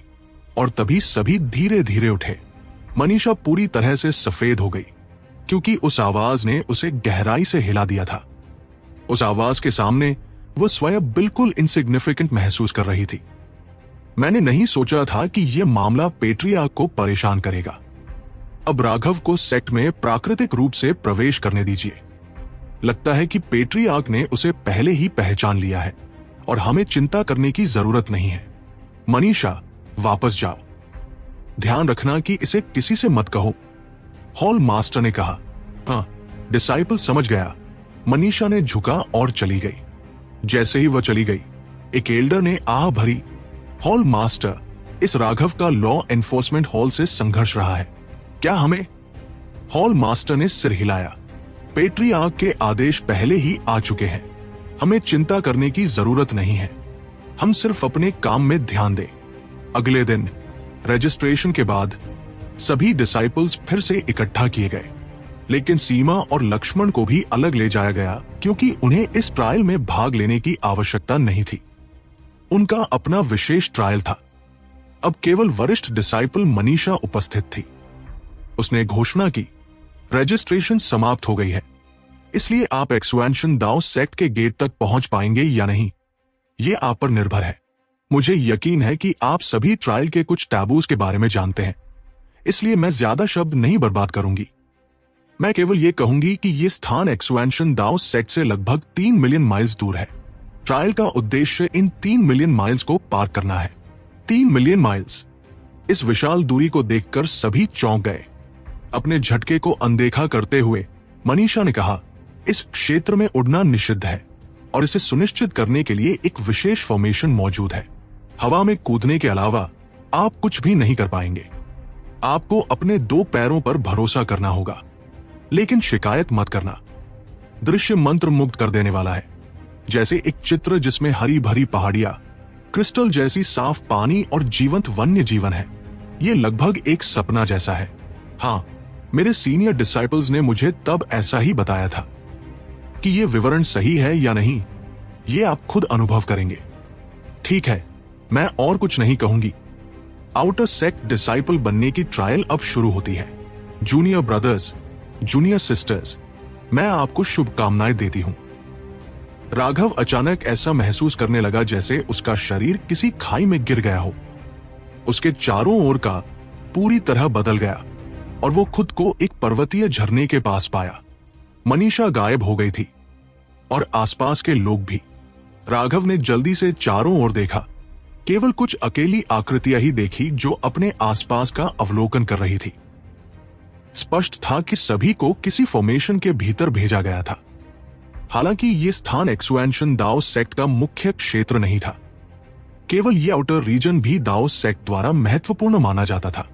और तभी सभी धीरे धीरे उठे। मनीषा पूरी तरह से सफेद हो गई क्योंकि उस आवाज ने उसे गहराई से हिला दिया था। उस आवाज के सामने वो स्वयं बिल्कुल इनसिग्निफिकेंट महसूस कर रही थी। मैंने नहीं सोचा था कि यह मामला पेट्रियार्क को परेशान करेगा। अब राघव को सेक्ट में प्राकृतिक रूप से प्रवेश करने दीजिए। लगता है कि पेट्रियार्क ने उसे पहले ही पहचान लिया है और हमें चिंता करने की जरूरत नहीं है। मनीषा, वापस जाओ। ध्यान रखना कि इसे किसी से मत कहो, हॉल मास्टर ने कहा। हाँ, डिसाइपल समझ गया। मनीषा ने झुका और चली गई। जैसे ही वह चली गई, एक एल्डर ने आह भरी, हॉल मास्टर, इस राघव का लॉ एनफोर्समेंट हॉल से संघर्ष रहा है, क्या हमें? हॉल मास्टर ने सिर हिलाया। पेट्रियार्क के आदेश पहले ही आ चुके हैं। हमें चिंता करने की जरूरत नहीं है। हम सिर्फ अपने काम में ध्यान दें। अगले दिन रजिस्ट्रेशन के बाद सभी डिसाइपल्स फिर से इकट्ठा किए गए, लेकिन सीमा और लक्ष्मण को भी अलग ले जाया गया क्योंकि उन्हें इस ट्रायल में भाग लेने की आवश्यकता नहीं थी। उनका अपना विशेष ट्रायल था। अब केवल वरिष्ठ डिसाइपल मनीषा उपस्थित थी। उसने घोषणा की, रजिस्ट्रेशन समाप्त हो गई है, इसलिए आप एक्सुएंशन दाओ सेक्ट के गेट तक पहुंच पाएंगे या नहीं, यह आप पर निर्भर है। मुझे यकीन है कि आप सभी ट्रायल के कुछ टैबूज के बारे में जानते हैं, इसलिए मैं ज्यादा शब्द नहीं बर्बाद करूंगी। मैं केवल ये कहूंगी कि ये स्थान एक्सपेंशन दाओ सेक्ट से लगभग 3 मिलियन माइल्स दूर है। ट्रायल का उद्देश्य इन 3 मिलियन माइल्स को पार करना है। 3 मिलियन माइल्स। इस विशाल दूरी को देखकर सभी चौंक गए। अपने झटके को अनदेखा करते हुए मनीषा ने कहा, इस क्षेत्र में उड़ना निषिद्ध है और इसे सुनिश्चित करने के लिए एक विशेष फॉर्मेशन मौजूद है। हवा में कूदने के अलावा आप कुछ भी नहीं कर पाएंगे। आपको अपने 2 पैरों पर भरोसा करना होगा, लेकिन शिकायत मत करना। दृश्य मंत्र मुग्ध कर देने वाला है, जैसे एक चित्र जिसमें हरी भरी पहाड़ियां, क्रिस्टल जैसी साफ पानी और जीवंत वन्य जीवन है। ये लगभग एक सपना जैसा है। हाँ, मेरे सीनियर डिसाइपल्स ने मुझे तब ऐसा ही बताया था। कि ये विवरण सही है या नहीं, ये आप खुद अनुभव करेंगे। ठीक है, मैं और कुछ नहीं कहूंगी। आउटर सेक्ट डिसाइपल बनने की ट्रायल अब शुरू होती है। जूनियर ब्रदर्स, जूनियर सिस्टर्स, मैं आपको शुभकामनाएं देती हूं। राघव अचानक ऐसा महसूस करने लगा जैसे उसका शरीर किसी खाई में गिर गया हो। उसके चारों ओर का पूरी तरह बदल गया और वो खुद को एक पर्वतीय झरने के पास पाया। मनीषा गायब हो गई थी और आसपास के लोग भी। राघव ने जल्दी से चारों ओर देखा। केवल कुछ अकेली आकृतियां ही देखी जो अपने आसपास का अवलोकन कर रही थी। स्पष्ट था कि सभी को किसी फॉर्मेशन के भीतर भेजा गया था। हालांकि ये स्थान एक्सपेंशन दाओ सेक्ट का मुख्य क्षेत्र नहीं था। केवल ये आउटर रीजन भी दाओ सेक्ट द्वारा महत्वपूर्ण माना जाता था।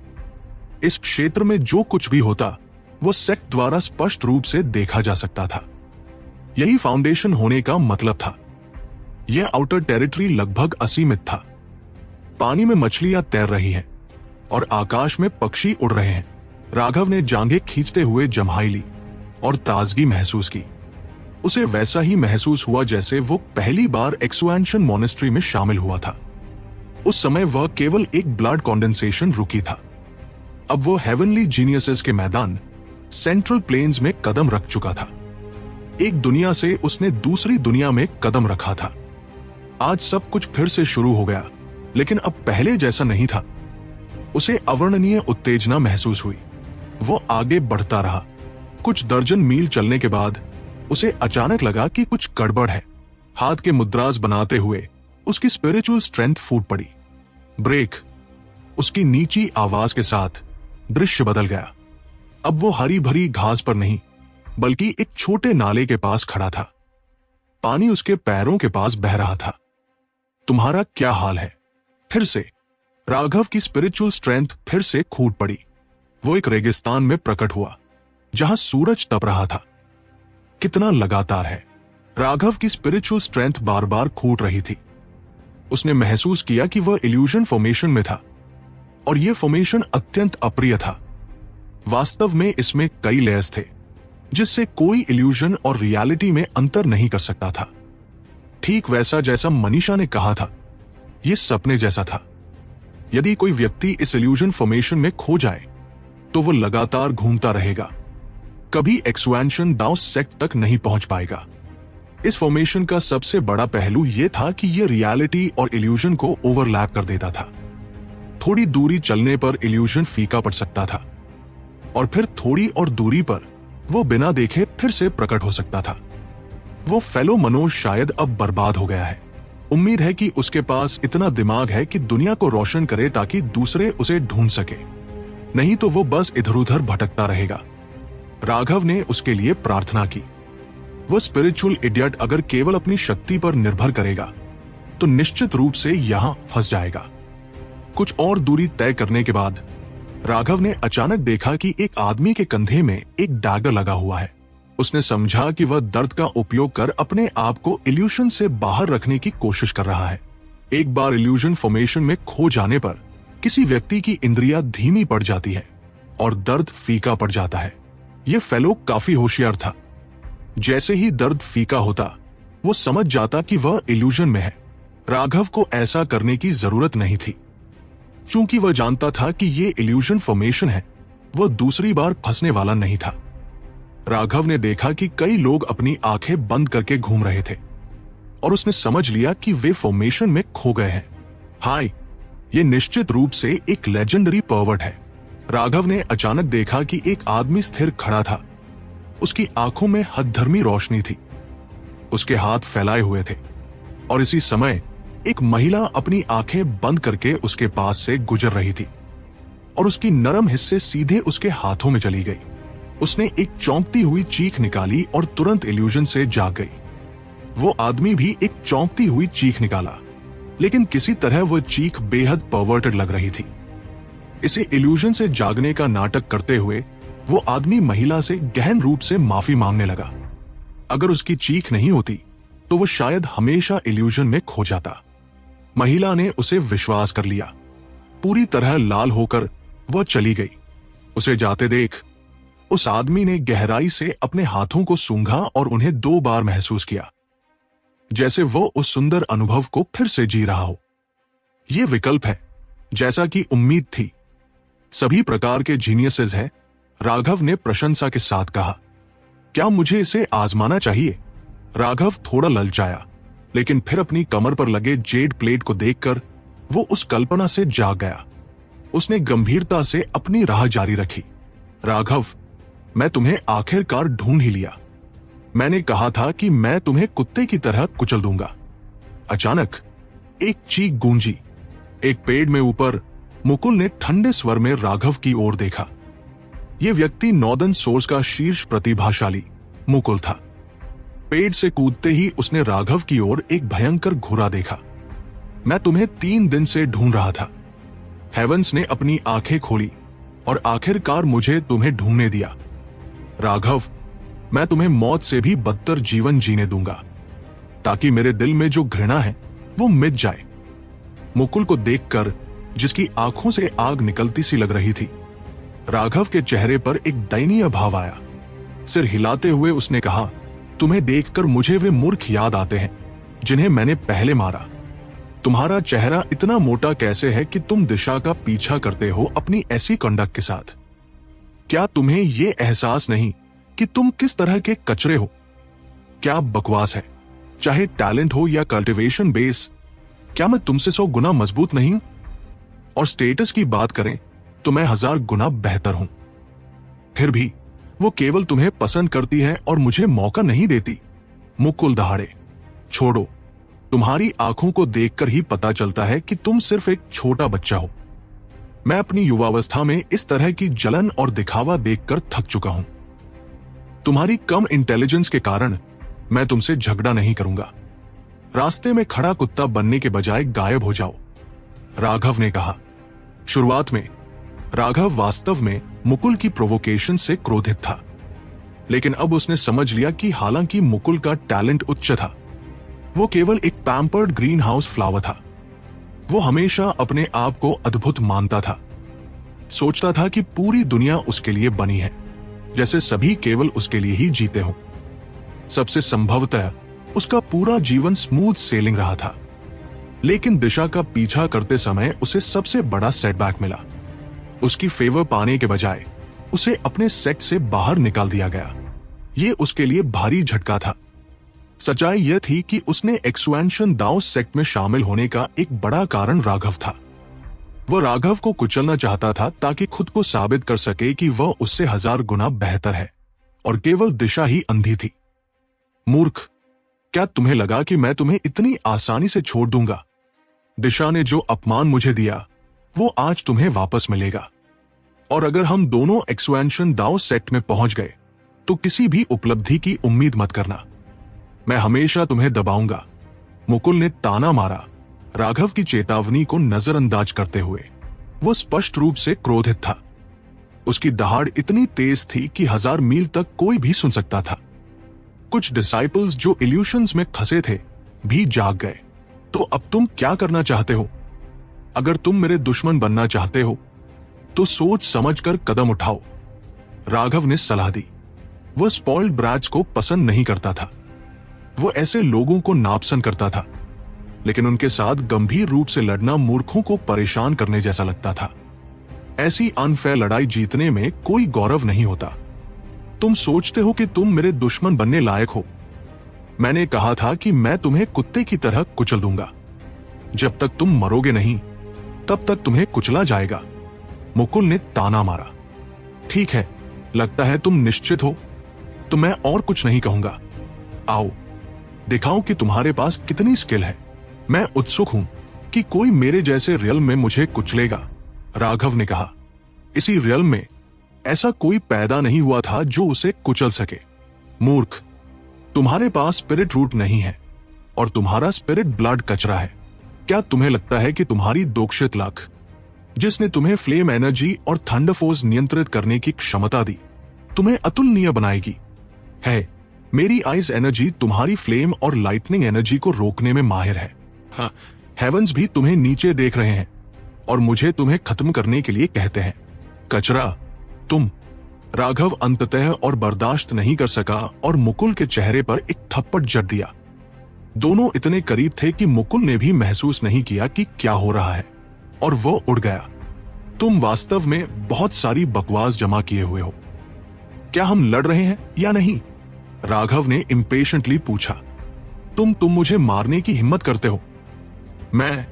इस क्षेत्र में जो कुछ भी होता वो सेक्ट द्वारा स्पष्ट रूप से देखा जा सकता था। यही फाउंडेशन होने का मतलब था। यह आउटर टेरिटरी लगभग असीमित था। पानी में मछलियां तैर रही हैं और आकाश में पक्षी उड़ रहे हैं। राघव ने जांघें खींचते हुए जम्हाई ली और ताजगी महसूस की। उसे वैसा ही महसूस हुआ जैसे वो पहली बार एक्सपेंशन मॉनेस्ट्री में शामिल हुआ था। उस समय वह केवल एक ब्लड कंडेंसेशन रुकी था। अब वो हेवनली जीनियसेस के मैदान सेंट्रल प्लेन्स में कदम रख चुका था। एक दुनिया से उसने दूसरी दुनिया में कदम रखा था। आज सब कुछ फिर से शुरू हो गया, लेकिन अब पहले जैसा नहीं था। उसे अवर्णनीय उत्तेजना महसूस हुई। वो आगे बढ़ता रहा। कुछ दर्जन मील चलने के बाद उसे अचानक लगा कि कुछ गड़बड़ है। हाथ के मुद्रास बनाते हुए उसकी स्पिरिचुअल स्ट्रेंथ फूट पड़ी। ब्रेक। उसकी नीची आवाज के साथ दृश्य बदल गया। अब वो हरी भरी घास पर नहीं, बल्कि एक छोटे नाले के पास खड़ा था। पानी उसके पैरों के पास बह रहा था। तुम्हारा क्या हाल है? फिर से राघव की स्पिरिचुअल स्ट्रेंथ फिर से फूट पड़ी। वो एक रेगिस्तान में प्रकट हुआ, जहां सूरज तप रहा था। कितना लगातार है। राघव की स्पिरिचुअल स्ट्रेंथ बार बार फूट रही थी। उसने महसूस किया कि वह इल्यूजन फॉर्मेशन में था और यह फॉर्मेशन अत्यंत अप्रिय था। वास्तव में इसमें कई लेयर्स थे, जिससे कोई इल्यूजन और रियलिटी में अंतर नहीं कर सकता था। ठीक वैसा जैसा मनीषा ने कहा था, यह सपने जैसा था। यदि कोई व्यक्ति इस इल्यूजन फॉर्मेशन में खो जाए तो वो लगातार घूमता रहेगा, कभी एक्सपेंशन दाओ सेक्ट तक नहीं पहुंच पाएगा। इस फॉर्मेशन का सबसे बड़ा पहलू यह था कि यह रियलिटी और इल्यूजन को ओवरलैप कर देता था। थोड़ी दूरी चलने पर इल्यूजन फीका पड़ सकता था और फिर थोड़ी और दूरी पर वो बिना देखे फिर से प्रकट हो सकता था। वो फेलो मनोज शायद अब बर्बाद हो गया है। उम्मीद है कि उसके पास इतना दिमाग है कि दुनिया को रोशन करे ताकि दूसरे उसे ढूंढ सके, नहीं तो वो बस इधर उधर भटकता रहेगा। राघव ने उसके लिए प्रार्थना की। वो स्पिरिचुअल इडियट अगर केवल अपनी शक्ति पर निर्भर करेगा तो निश्चित रूप से यहां फंस जाएगा। कुछ और दूरी तय करने के बाद राघव ने अचानक देखा कि एक आदमी के कंधे में एक डैगर लगा हुआ है। उसने समझा कि वह दर्द का उपयोग कर अपने आप को इल्यूशन से बाहर रखने की कोशिश कर रहा है। एक बार इल्यूजन फॉर्मेशन में खो जाने पर किसी व्यक्ति की इंद्रियां धीमी पड़ जाती है और दर्द फीका पड़ जाता है। यह फेलो काफी होशियार था। जैसे ही दर्द फीका होता, वो समझ जाता कि वह इल्यूजन में है। राघव को ऐसा करने की जरूरत नहीं थी। चूंकि वह जानता था कि यह इल्यूजन फॉर्मेशन है, वह दूसरी बार फंसने वाला नहीं था। राघव ने देखा कि कई लोग अपनी आंखें बंद करके घूम रहे थे और उसने समझ लिया कि वे फॉर्मेशन में खो गए हैं। हाय, ये निश्चित रूप से एक लेजेंडरी पर्वट है। राघव ने अचानक देखा कि एक आदमी स्थिर खड़ा था उसकी आंखों में हदधर्मी रोशनी थी। उसके हाथ फैलाए हुए थे और इसी समय एक महिला अपनी आंखें बंद करके उसके पास से गुजर रही थी और उसकी नरम हिस्से सीधे उसके हाथों में चली गई। उसने एक चौंकती हुई चीख निकाली और तुरंत इल्यूजन से जाग गई। वो आदमी भी एक चौंकती हुई चीख निकाला, लेकिन किसी तरह वह चीख बेहद परवर्टेड लग रही थी। इसे इल्यूजन से जागने का नाटक करते हुए वो आदमी महिला से गहन रूप से माफी मांगने लगा। अगर उसकी चीख नहीं होती तो वो शायद हमेशा इल्यूजन में खो जाता। महिला ने उसे विश्वास कर लिया। पूरी तरह लाल होकर वह चली गई। उसे जाते देख उस आदमी ने गहराई से अपने हाथों को सूंघा और उन्हें 2 बार महसूस किया, जैसे वो उस सुंदर अनुभव को फिर से जी रहा हो। यह विकल्प है, जैसा कि उम्मीद थी। सभी प्रकार के जीनियसेस हैं, राघव ने प्रशंसा के साथ कहा। क्या मुझे इसे आजमाना चाहिए? राघव थोड़ा ललचाया, लेकिन फिर अपनी कमर पर लगे जेड प्लेट को देखकर वो उस कल्पना से जाग गया। उसने गंभीरता से अपनी राह जारी रखी। राघव, मैं तुम्हें आखिरकार ढूंढ ही लिया। मैंने कहा था कि मैं तुम्हें कुत्ते की तरह कुचल दूंगा। अचानक एक चीख गूंजी। एक पेड़ में ऊपर मुकुल ने ठंडे स्वर में राघव की ओर देखा। यह व्यक्ति नॉर्दर्न सोर्स का शीर्ष प्रतिभाशाली मुकुल था। पेड़ से कूदते ही उसने राघव की ओर एक भयंकर घुरा देखा। मैं तुम्हें 3 दिन से ढूंढ रहा था। हेवंस ने अपनी आंखें खोली और आखिरकार मुझे तुम्हें ढूंढने दिया। राघव, मैं तुम्हें मौत से भी बदतर जीवन जीने दूंगा, ताकि मेरे दिल में जो घृणा है वो मिट जाए। मुकुल को देखकर, जिसकी आंखों से आग निकलती सी लग रही थी, राघव के चेहरे पर एक दयनीय भाव आया। सिर हिलाते हुए उसने कहा, तुम्हें देखकर मुझे वे मूर्ख याद आते हैं जिन्हें मैंने पहले मारा। तुम्हारा चेहरा इतना मोटा कैसे है कि तुम दिशा का पीछा करते हो अपनी ऐसी कंडक्ट के साथ? क्या तुम्हें यह एहसास नहीं कि तुम किस तरह के कचरे हो? क्या बकवास है, चाहे टैलेंट हो या कल्टीवेशन बेस। क्या मैं तुमसे 100 गुना मजबूत नहीं हूं? और स्टेटस की बात करें तो मैं 1000 गुना बेहतर हूं। फिर भी वो केवल तुम्हें पसंद करती है और मुझे मौका नहीं देती। मुकुल दहाड़े। छोड़ो, तुम्हारी आंखों को देखकर ही पता चलता है कि तुम सिर्फ एक छोटा बच्चा हो। मैं अपनी युवावस्था में इस तरह की जलन और दिखावा देखकर थक चुका हूं। तुम्हारी कम इंटेलिजेंस के कारण मैं तुमसे झगड़ा नहीं करूंगा। रास्ते में खड़ा कुत्ता बनने के बजाय गायब हो जाओ, राघव ने कहा। शुरुआत में राघव वास्तव में मुकुल की प्रोवोकेशन से क्रोधित था, लेकिन अब उसने समझ लिया कि हालांकि मुकुल का टैलेंट उच्च था, वो केवल एक पैम्पर्ड ग्रीन हाउस फ्लावर था। वो हमेशा अपने आप को अद्भुत मानता था। सोचता था कि पूरी दुनिया उसके लिए बनी है, जैसे सभी केवल उसके लिए ही जीते हों। सबसे संभवतः उसका पूरा जीवन स्मूथ सेलिंग रहा था। लेकिन दिशा का पीछा करते समय उसे सबसे बड़ा सेटबैक मिला। उसकी फेवर पाने के बजाय उसे अपने सेट से बाहर निकाल दिया गया। ये उसके लिए भारी झटका था। सच्चाई यह थी कि उसने एक्सपेंशन दाओ सेक्ट में शामिल होने का एक बड़ा कारण राघव था। वह राघव को कुचलना चाहता था ताकि खुद को साबित कर सके कि वह उससे 1000 गुना बेहतर है और केवल दिशा ही अंधी थी। मूर्ख, क्या तुम्हें लगा कि मैं तुम्हें इतनी आसानी से छोड़ दूंगा? दिशा ने जो अपमान मुझे दिया वो आज तुम्हें वापस मिलेगा। और अगर हम दोनों एक्सपेंशन दाओ सेक्ट में पहुंच गए तो किसी भी उपलब्धि की उम्मीद मत करना। मैं हमेशा तुम्हें दबाऊंगा। मुकुल ने ताना मारा, राघव की चेतावनी को नजरअंदाज करते हुए। वो स्पष्ट रूप से क्रोधित था। उसकी दहाड़ इतनी तेज थी कि 1000 मील तक कोई भी सुन सकता था। कुछ डिसाइपल्स जो इल्यूशंस में फंसे थे भी जाग गए। तो अब तुम क्या करना चाहते हो? अगर तुम मेरे दुश्मन बनना चाहते हो तो सोच समझकर कदम उठाओ, राघव ने सलाह दी। वह स्पॉइल्ड ब्रैट्स को पसंद नहीं करता था। वो ऐसे लोगों को नापसंद करता था, लेकिन उनके साथ गंभीर रूप से लड़ना मूर्खों को परेशान करने जैसा लगता था। ऐसी अनफेयर लड़ाई जीतने में कोई गौरव नहीं होता। तुम सोचते हो कि तुम मेरे दुश्मन बनने लायक हो। मैंने कहा था कि मैं तुम्हें कुत्ते की तरह कुचल दूंगा। जब तक तुम मरोगे नहीं तब तक तुम्हें कुचला जाएगा, मुकुल ने ताना मारा। ठीक है, लगता है तुम निश्चित हो। तो मैं और कुछ नहीं कहूंगा। आओ दिखाओ कि तुम्हारे पास कितनी स्किल है। मैं उत्सुक हूं कि कोई मेरे जैसे रियल्म में मुझे कुचलेगा, राघव ने कहा। इसी रियल्म में ऐसा कोई पैदा नहीं हुआ था जो उसे कुचल सके। मूर्ख, तुम्हारे पास स्पिरिट रूट नहीं है और तुम्हारा स्पिरिट ब्लड कचरा है। क्या तुम्हें लगता है कि तुम्हारी दोक्षित लाख, जिसने तुम्हें फ्लेम एनर्जी और थंडर फोर्स नियंत्रित करने की क्षमता दी, तुम्हें अतुलनीय बनाएगी? है, मेरी आइज एनर्जी तुम्हारी फ्लेम और लाइटनिंग एनर्जी को रोकने में माहिर है। हाँ, हेवंस भी तुम्हें नीचे देख रहे हैं और मुझे तुम्हें खत्म करने के लिए कहते हैं। कचरा, तुम। राघव अंततः और बर्दाश्त नहीं कर सका और मुकुल के चेहरे पर एक थप्पड़ जड़ दिया। दोनों इतने करीब थे कि मुकुल ने भी महसूस नहीं किया कि क्या हो रहा है और वो उड़ गया। तुम वास्तव में बहुत सारी बकवास जमा किए हुए हो। क्या हम लड़ रहे हैं या नहीं? राघव ने इंपेशेंटली पूछा। तुम मुझे मारने की हिम्मत करते हो? मैं,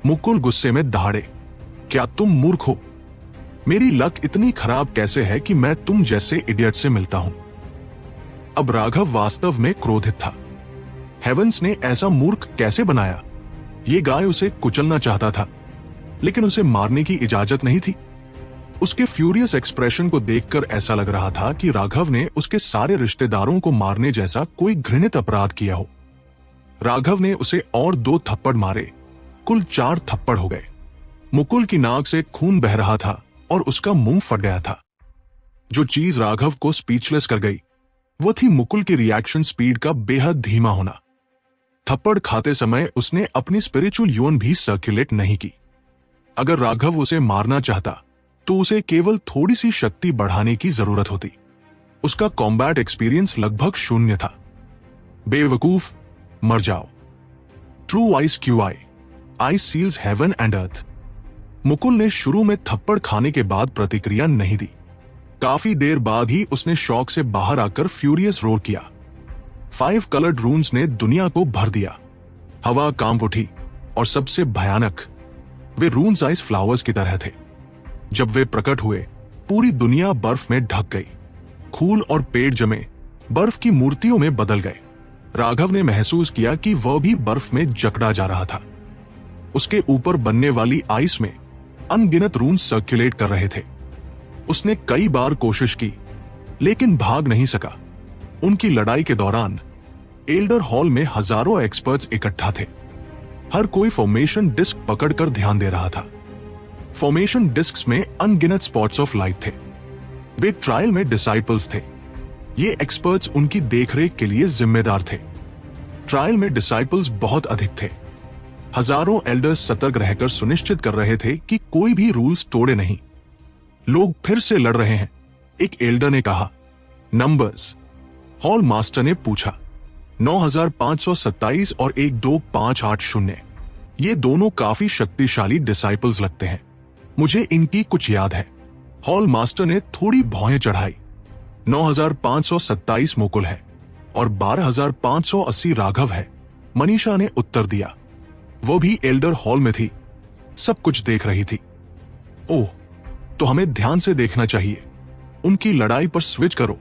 मुकुल गुस्से में दहाड़े। क्या तुम मूर्ख हो? मेरी लक इतनी खराब कैसे है कि मैं तुम जैसे इडियट से मिलता हूं? अब राघव वास्तव में क्रोधित था। हेवंस ने ऐसा मूर्ख कैसे बनाया? ये गाय उसे कुचलना चाहता था, लेकिन उसे मारने की इजाजत नहीं थी। उसके फ्यूरियस एक्सप्रेशन को देखकर ऐसा लग रहा था कि राघव ने उसके सारे रिश्तेदारों को मारने जैसा कोई घृणित अपराध किया हो। राघव ने उसे और 2 थप्पड़ मारे, कुल 4 थप्पड़ हो गए। मुकुल की नाक से खून बह रहा था और उसका मुंह फट गया था। जो चीज राघव को स्पीचलेस कर गई वो थी मुकुल की रिएक्शन स्पीड का बेहद धीमा होना। थप्पड़ खाते समय उसने अपनी स्पिरिचुअल यून भी सर्कुलेट नहीं की। अगर राघव उसे मारना चाहता तो उसे केवल थोड़ी सी शक्ति बढ़ाने की जरूरत होती। उसका कॉम्बैट एक्सपीरियंस लगभग 0 था। बेवकूफ, मर जाओ। True ice Q I seals heaven and earth. Mukul ने शुरू में थप्पड़ खाने के बाद प्रतिक्रिया नहीं दी। काफी देर बाद ही उसने शॉक से बाहर आकर फ्यूरियस रोर किया। 5 कलर्ड रून्स ने दुनिया को भर दिया। हवा कांप उठी और सबसे भयानक, वे रून्स आइस फ्लावर्स की तरह थे। जब वे प्रकट हुए पूरी दुनिया बर्फ में ढक गई। खूल और पेड़ जमे बर्फ की मूर्तियों में बदल गए। राघव ने महसूस किया कि वह भी बर्फ में जकड़ा जा रहा था। उसके ऊपर बनने वाली आइस में अनगिनत रून्स सर्कुलेट कर रहे थे। उसने कई बार कोशिश की लेकिन भाग नहीं सका। उनकी लड़ाई के दौरान एल्डर हॉल में हजारों एक्सपर्ट्स इकट्ठा थे। हर कोई फॉर्मेशन डिस्क पकड़कर ध्यान दे रहा था। फॉर्मेशन डिस्क्स में अनगिनत स्पॉट्स ऑफ लाइट थे। वे ट्रायल में डिसाइपल्स थे। ये एक्सपर्ट्स उनकी देखरेख के लिए जिम्मेदार थे। ट्रायल में डिसाइपल्स बहुत अधिक थे। हजारों एल्डर्स सतर्क रहकर सुनिश्चित कर रहे थे कि कोई भी रूल्स तोड़े नहीं। लोग फिर से लड़ रहे हैं, एक एल्डर ने कहा। नंबर्स? हॉल मास्टर ने पूछा। 9527 और 12580। ये दोनों काफी शक्तिशाली डिसाइपल्स लगते हैं। मुझे इनकी कुछ याद है। हॉल मास्टर ने थोड़ी भौहें चढ़ाई। 9527 मुकुल है और 12580 राघव है, मनीषा ने उत्तर दिया। वो भी एल्डर हॉल में थी, सब कुछ देख रही थी। ओह, तो हमें ध्यान से देखना चाहिए। उनकी लड़ाई पर स्विच करो,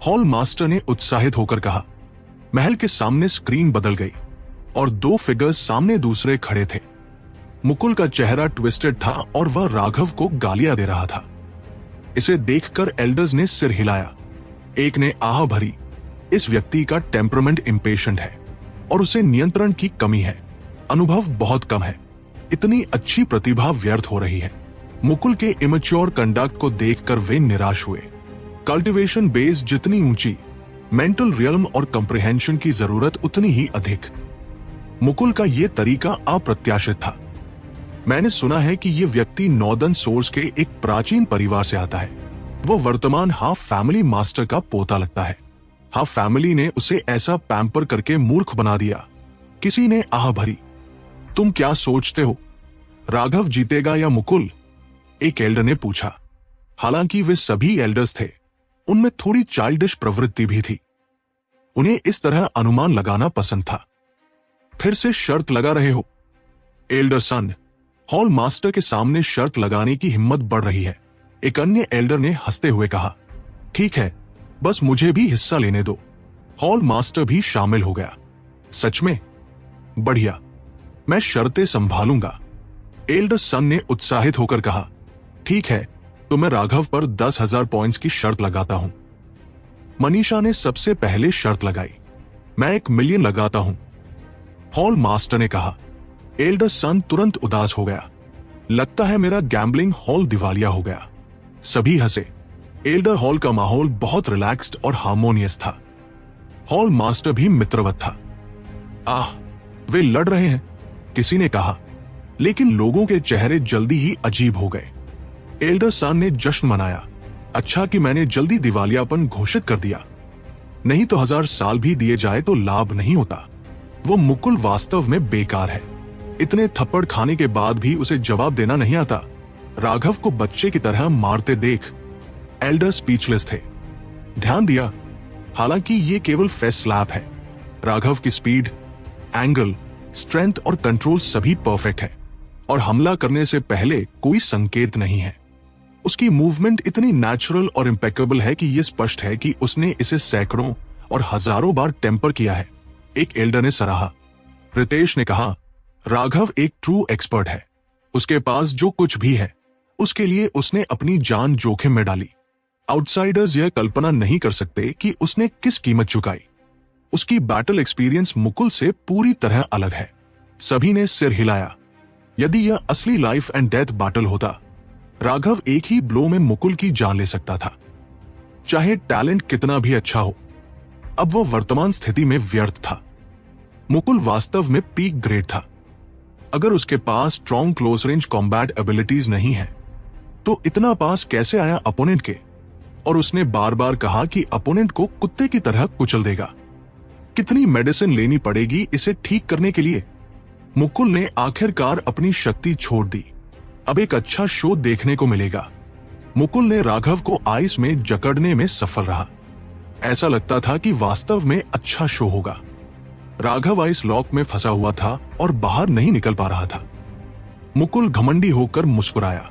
हॉल मास्टर ने उत्साहित होकर कहा। महल के सामने स्क्रीन बदल गई और 2 फिगर्स सामने दूसरे खड़े थे। मुकुल का चेहरा ट्विस्टेड था और वह राघव को गालियां दे रहा था। इसे देखकर एल्डर्स ने सिर हिलाया। एक ने आह भरी, इस व्यक्ति का टेम्परामेंट इंपेशेंट है और उसे नियंत्रण की कमी है। अनुभव बहुत कम है। इतनी अच्छी प्रतिभा व्यर्थ हो रही है। मुकुल के इमेच्योर कंडक्ट को देखकर वे निराश हुए। कल्टीवेशन बेस जितनी ऊंची, मेंटल रियल्म और कंप्रिहेंशन की जरूरत उतनी ही अधिक। मुकुल का यह तरीका अप्रत्याशित था। मैंने सुना है कि यह व्यक्ति नॉर्दर्न सोर्स के एक प्राचीन परिवार से आता है। वो वर्तमान हाफ फैमिली मास्टर का पोता लगता है। हाफ फैमिली ने उसे ऐसा पैम्पर करके मूर्ख बना दिया। किसी ने आह भरी। तुम क्या सोचते हो, राघव जीतेगा या मुकुल? एक एल्डर ने पूछा। हालांकि वे सभी एल्डर्स थे, उनमें थोड़ी चाइल्डिश प्रवृत्ति भी थी। उन्हें इस तरह अनुमान लगाना पसंद था। फिर से शर्त लगा रहे हो? एल्डर सन, हॉल मास्टर के सामने शर्त लगाने की हिम्मत बढ़ रही है। एक अन्य एल्डर ने हंसते हुए कहा। ठीक है, बस मुझे भी हिस्सा लेने दो। हॉल मास्टर भी शामिल हो गया। सच में? बढ़िया, मैं शर्तें संभालूंगा। एल्डर सन ने उत्साहित होकर कहा। ठीक है, तो मैं राघव पर 10,000 पॉइंट्स की शर्त लगाता हूं। मनीषा ने सबसे पहले शर्त लगाई। मैं 1 मिलियन लगाता हूं, हॉल मास्टर ने कहा। एल्डर सन तुरंत उदास हो गया। लगता है मेरा गैम्बलिंग हॉल दिवालिया हो गया। सभी हंसे। एल्डर हॉल का माहौल बहुत रिलैक्स्ड और हार्मोनियस था। हॉल मास्टर भी मित्रवत था। आह, वे लड़ रहे हैं, किसी ने कहा, लेकिन लोगों के चेहरे जल्दी ही अजीब हो गए। एल्डर सन ने जश्न मनाया। अच्छा कि मैंने जल्दी दिवालियापन घोषित कर दिया, नहीं तो 1000 साल भी दिए जाए तो लाभ नहीं होता। वो मुकुल वास्तव में बेकार है। इतने थप्पड़ खाने के बाद भी उसे जवाब देना नहीं आता। राघव को बच्चे की तरह मारते देख एल्डर स्पीचलेस थे। ध्यान दिया, हालांकि ये केवल फेस स्लैप है। राघव की स्पीड, एंगल, स्ट्रेंथ और कंट्रोल सभी परफेक्ट है और हमला करने से पहले कोई संकेत नहीं है। उसकी मूवमेंट इतनी नेचुरल और इम्पेकेबल है कि यह स्पष्ट है कि उसने इसे सैकड़ों और हजारों बार टेम्पर किया है। एक एल्डर ने सराहा। रितेश ने कहा, राघव एक ट्रू एक्सपर्ट है। उसके पास जो कुछ भी है, उसके लिए उसने अपनी जान जोखिम में डाली। आउटसाइडर्स यह कल्पना नहीं कर सकते कि उसने किस कीमत चुकाई। उसकी बैटल एक्सपीरियंस मुकुल से पूरी तरह अलग है। सभी ने सिर हिलाया। यदि यह असली लाइफ एंड डेथ बैटल होता, राघव एक ही ब्लो में मुकुल की जान ले सकता था, चाहे टैलेंट कितना भी अच्छा हो। अब वो वर्तमान स्थिति में व्यर्थ था। मुकुल वास्तव में पीक ग्रेड था। अगर उसके पास strong close range combat abilities नहीं है, तो इतना पास कैसे आया अपोनेंट के? और उसने बार बार कहा कि अपोनेंट को कुत्ते की तरह कुचल देगा। कितनी मेडिसिन लेनी पड़ेगी इसे ठीक करने के लिए? मुकुल ने आखिरकार अपनी शक्ति छोड़ दी। अब एक अच्छा शो देखने को मिलेगा। मुकुल ने राघव को आइस में जकड़ने में सफल रहा। ऐसा लगता था कि वास्तव में अच्छा शो होगा। राघव आइस लॉक में फंसा हुआ था और बाहर नहीं निकल पा रहा था। मुकुल घमंडी होकर मुस्कुराया,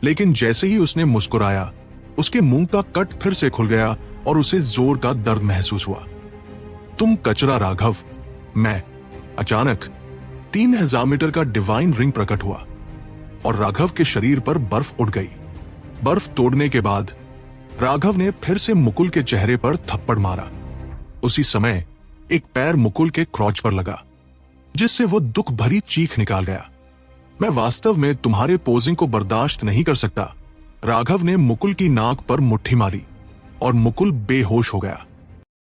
लेकिन जैसे ही उसने मुस्कुराया, उसके मुंह का कट फिर से खुल गया और उसे जोर का दर्द महसूस हुआ। तुम कचरा राघव, मैं। अचानक 3000 मीटर का डिवाइन रिंग प्रकट हुआ और राघव के शरीर पर बर्फ उड़ गई। बर्फ तोड़ने के बाद राघव ने फिर से मुकुल के चेहरे पर थप्पड़ मारा। उसी समय एक पैर मुकुल के क्रॉच पर लगा, जिससे वो दुख भरी चीख निकाल गया। मैं वास्तव में तुम्हारे पोजिंग को बर्दाश्त नहीं कर सकता। राघव ने मुकुल की नाक पर मुट्ठी मारी और मुकुल बेहोश हो गया।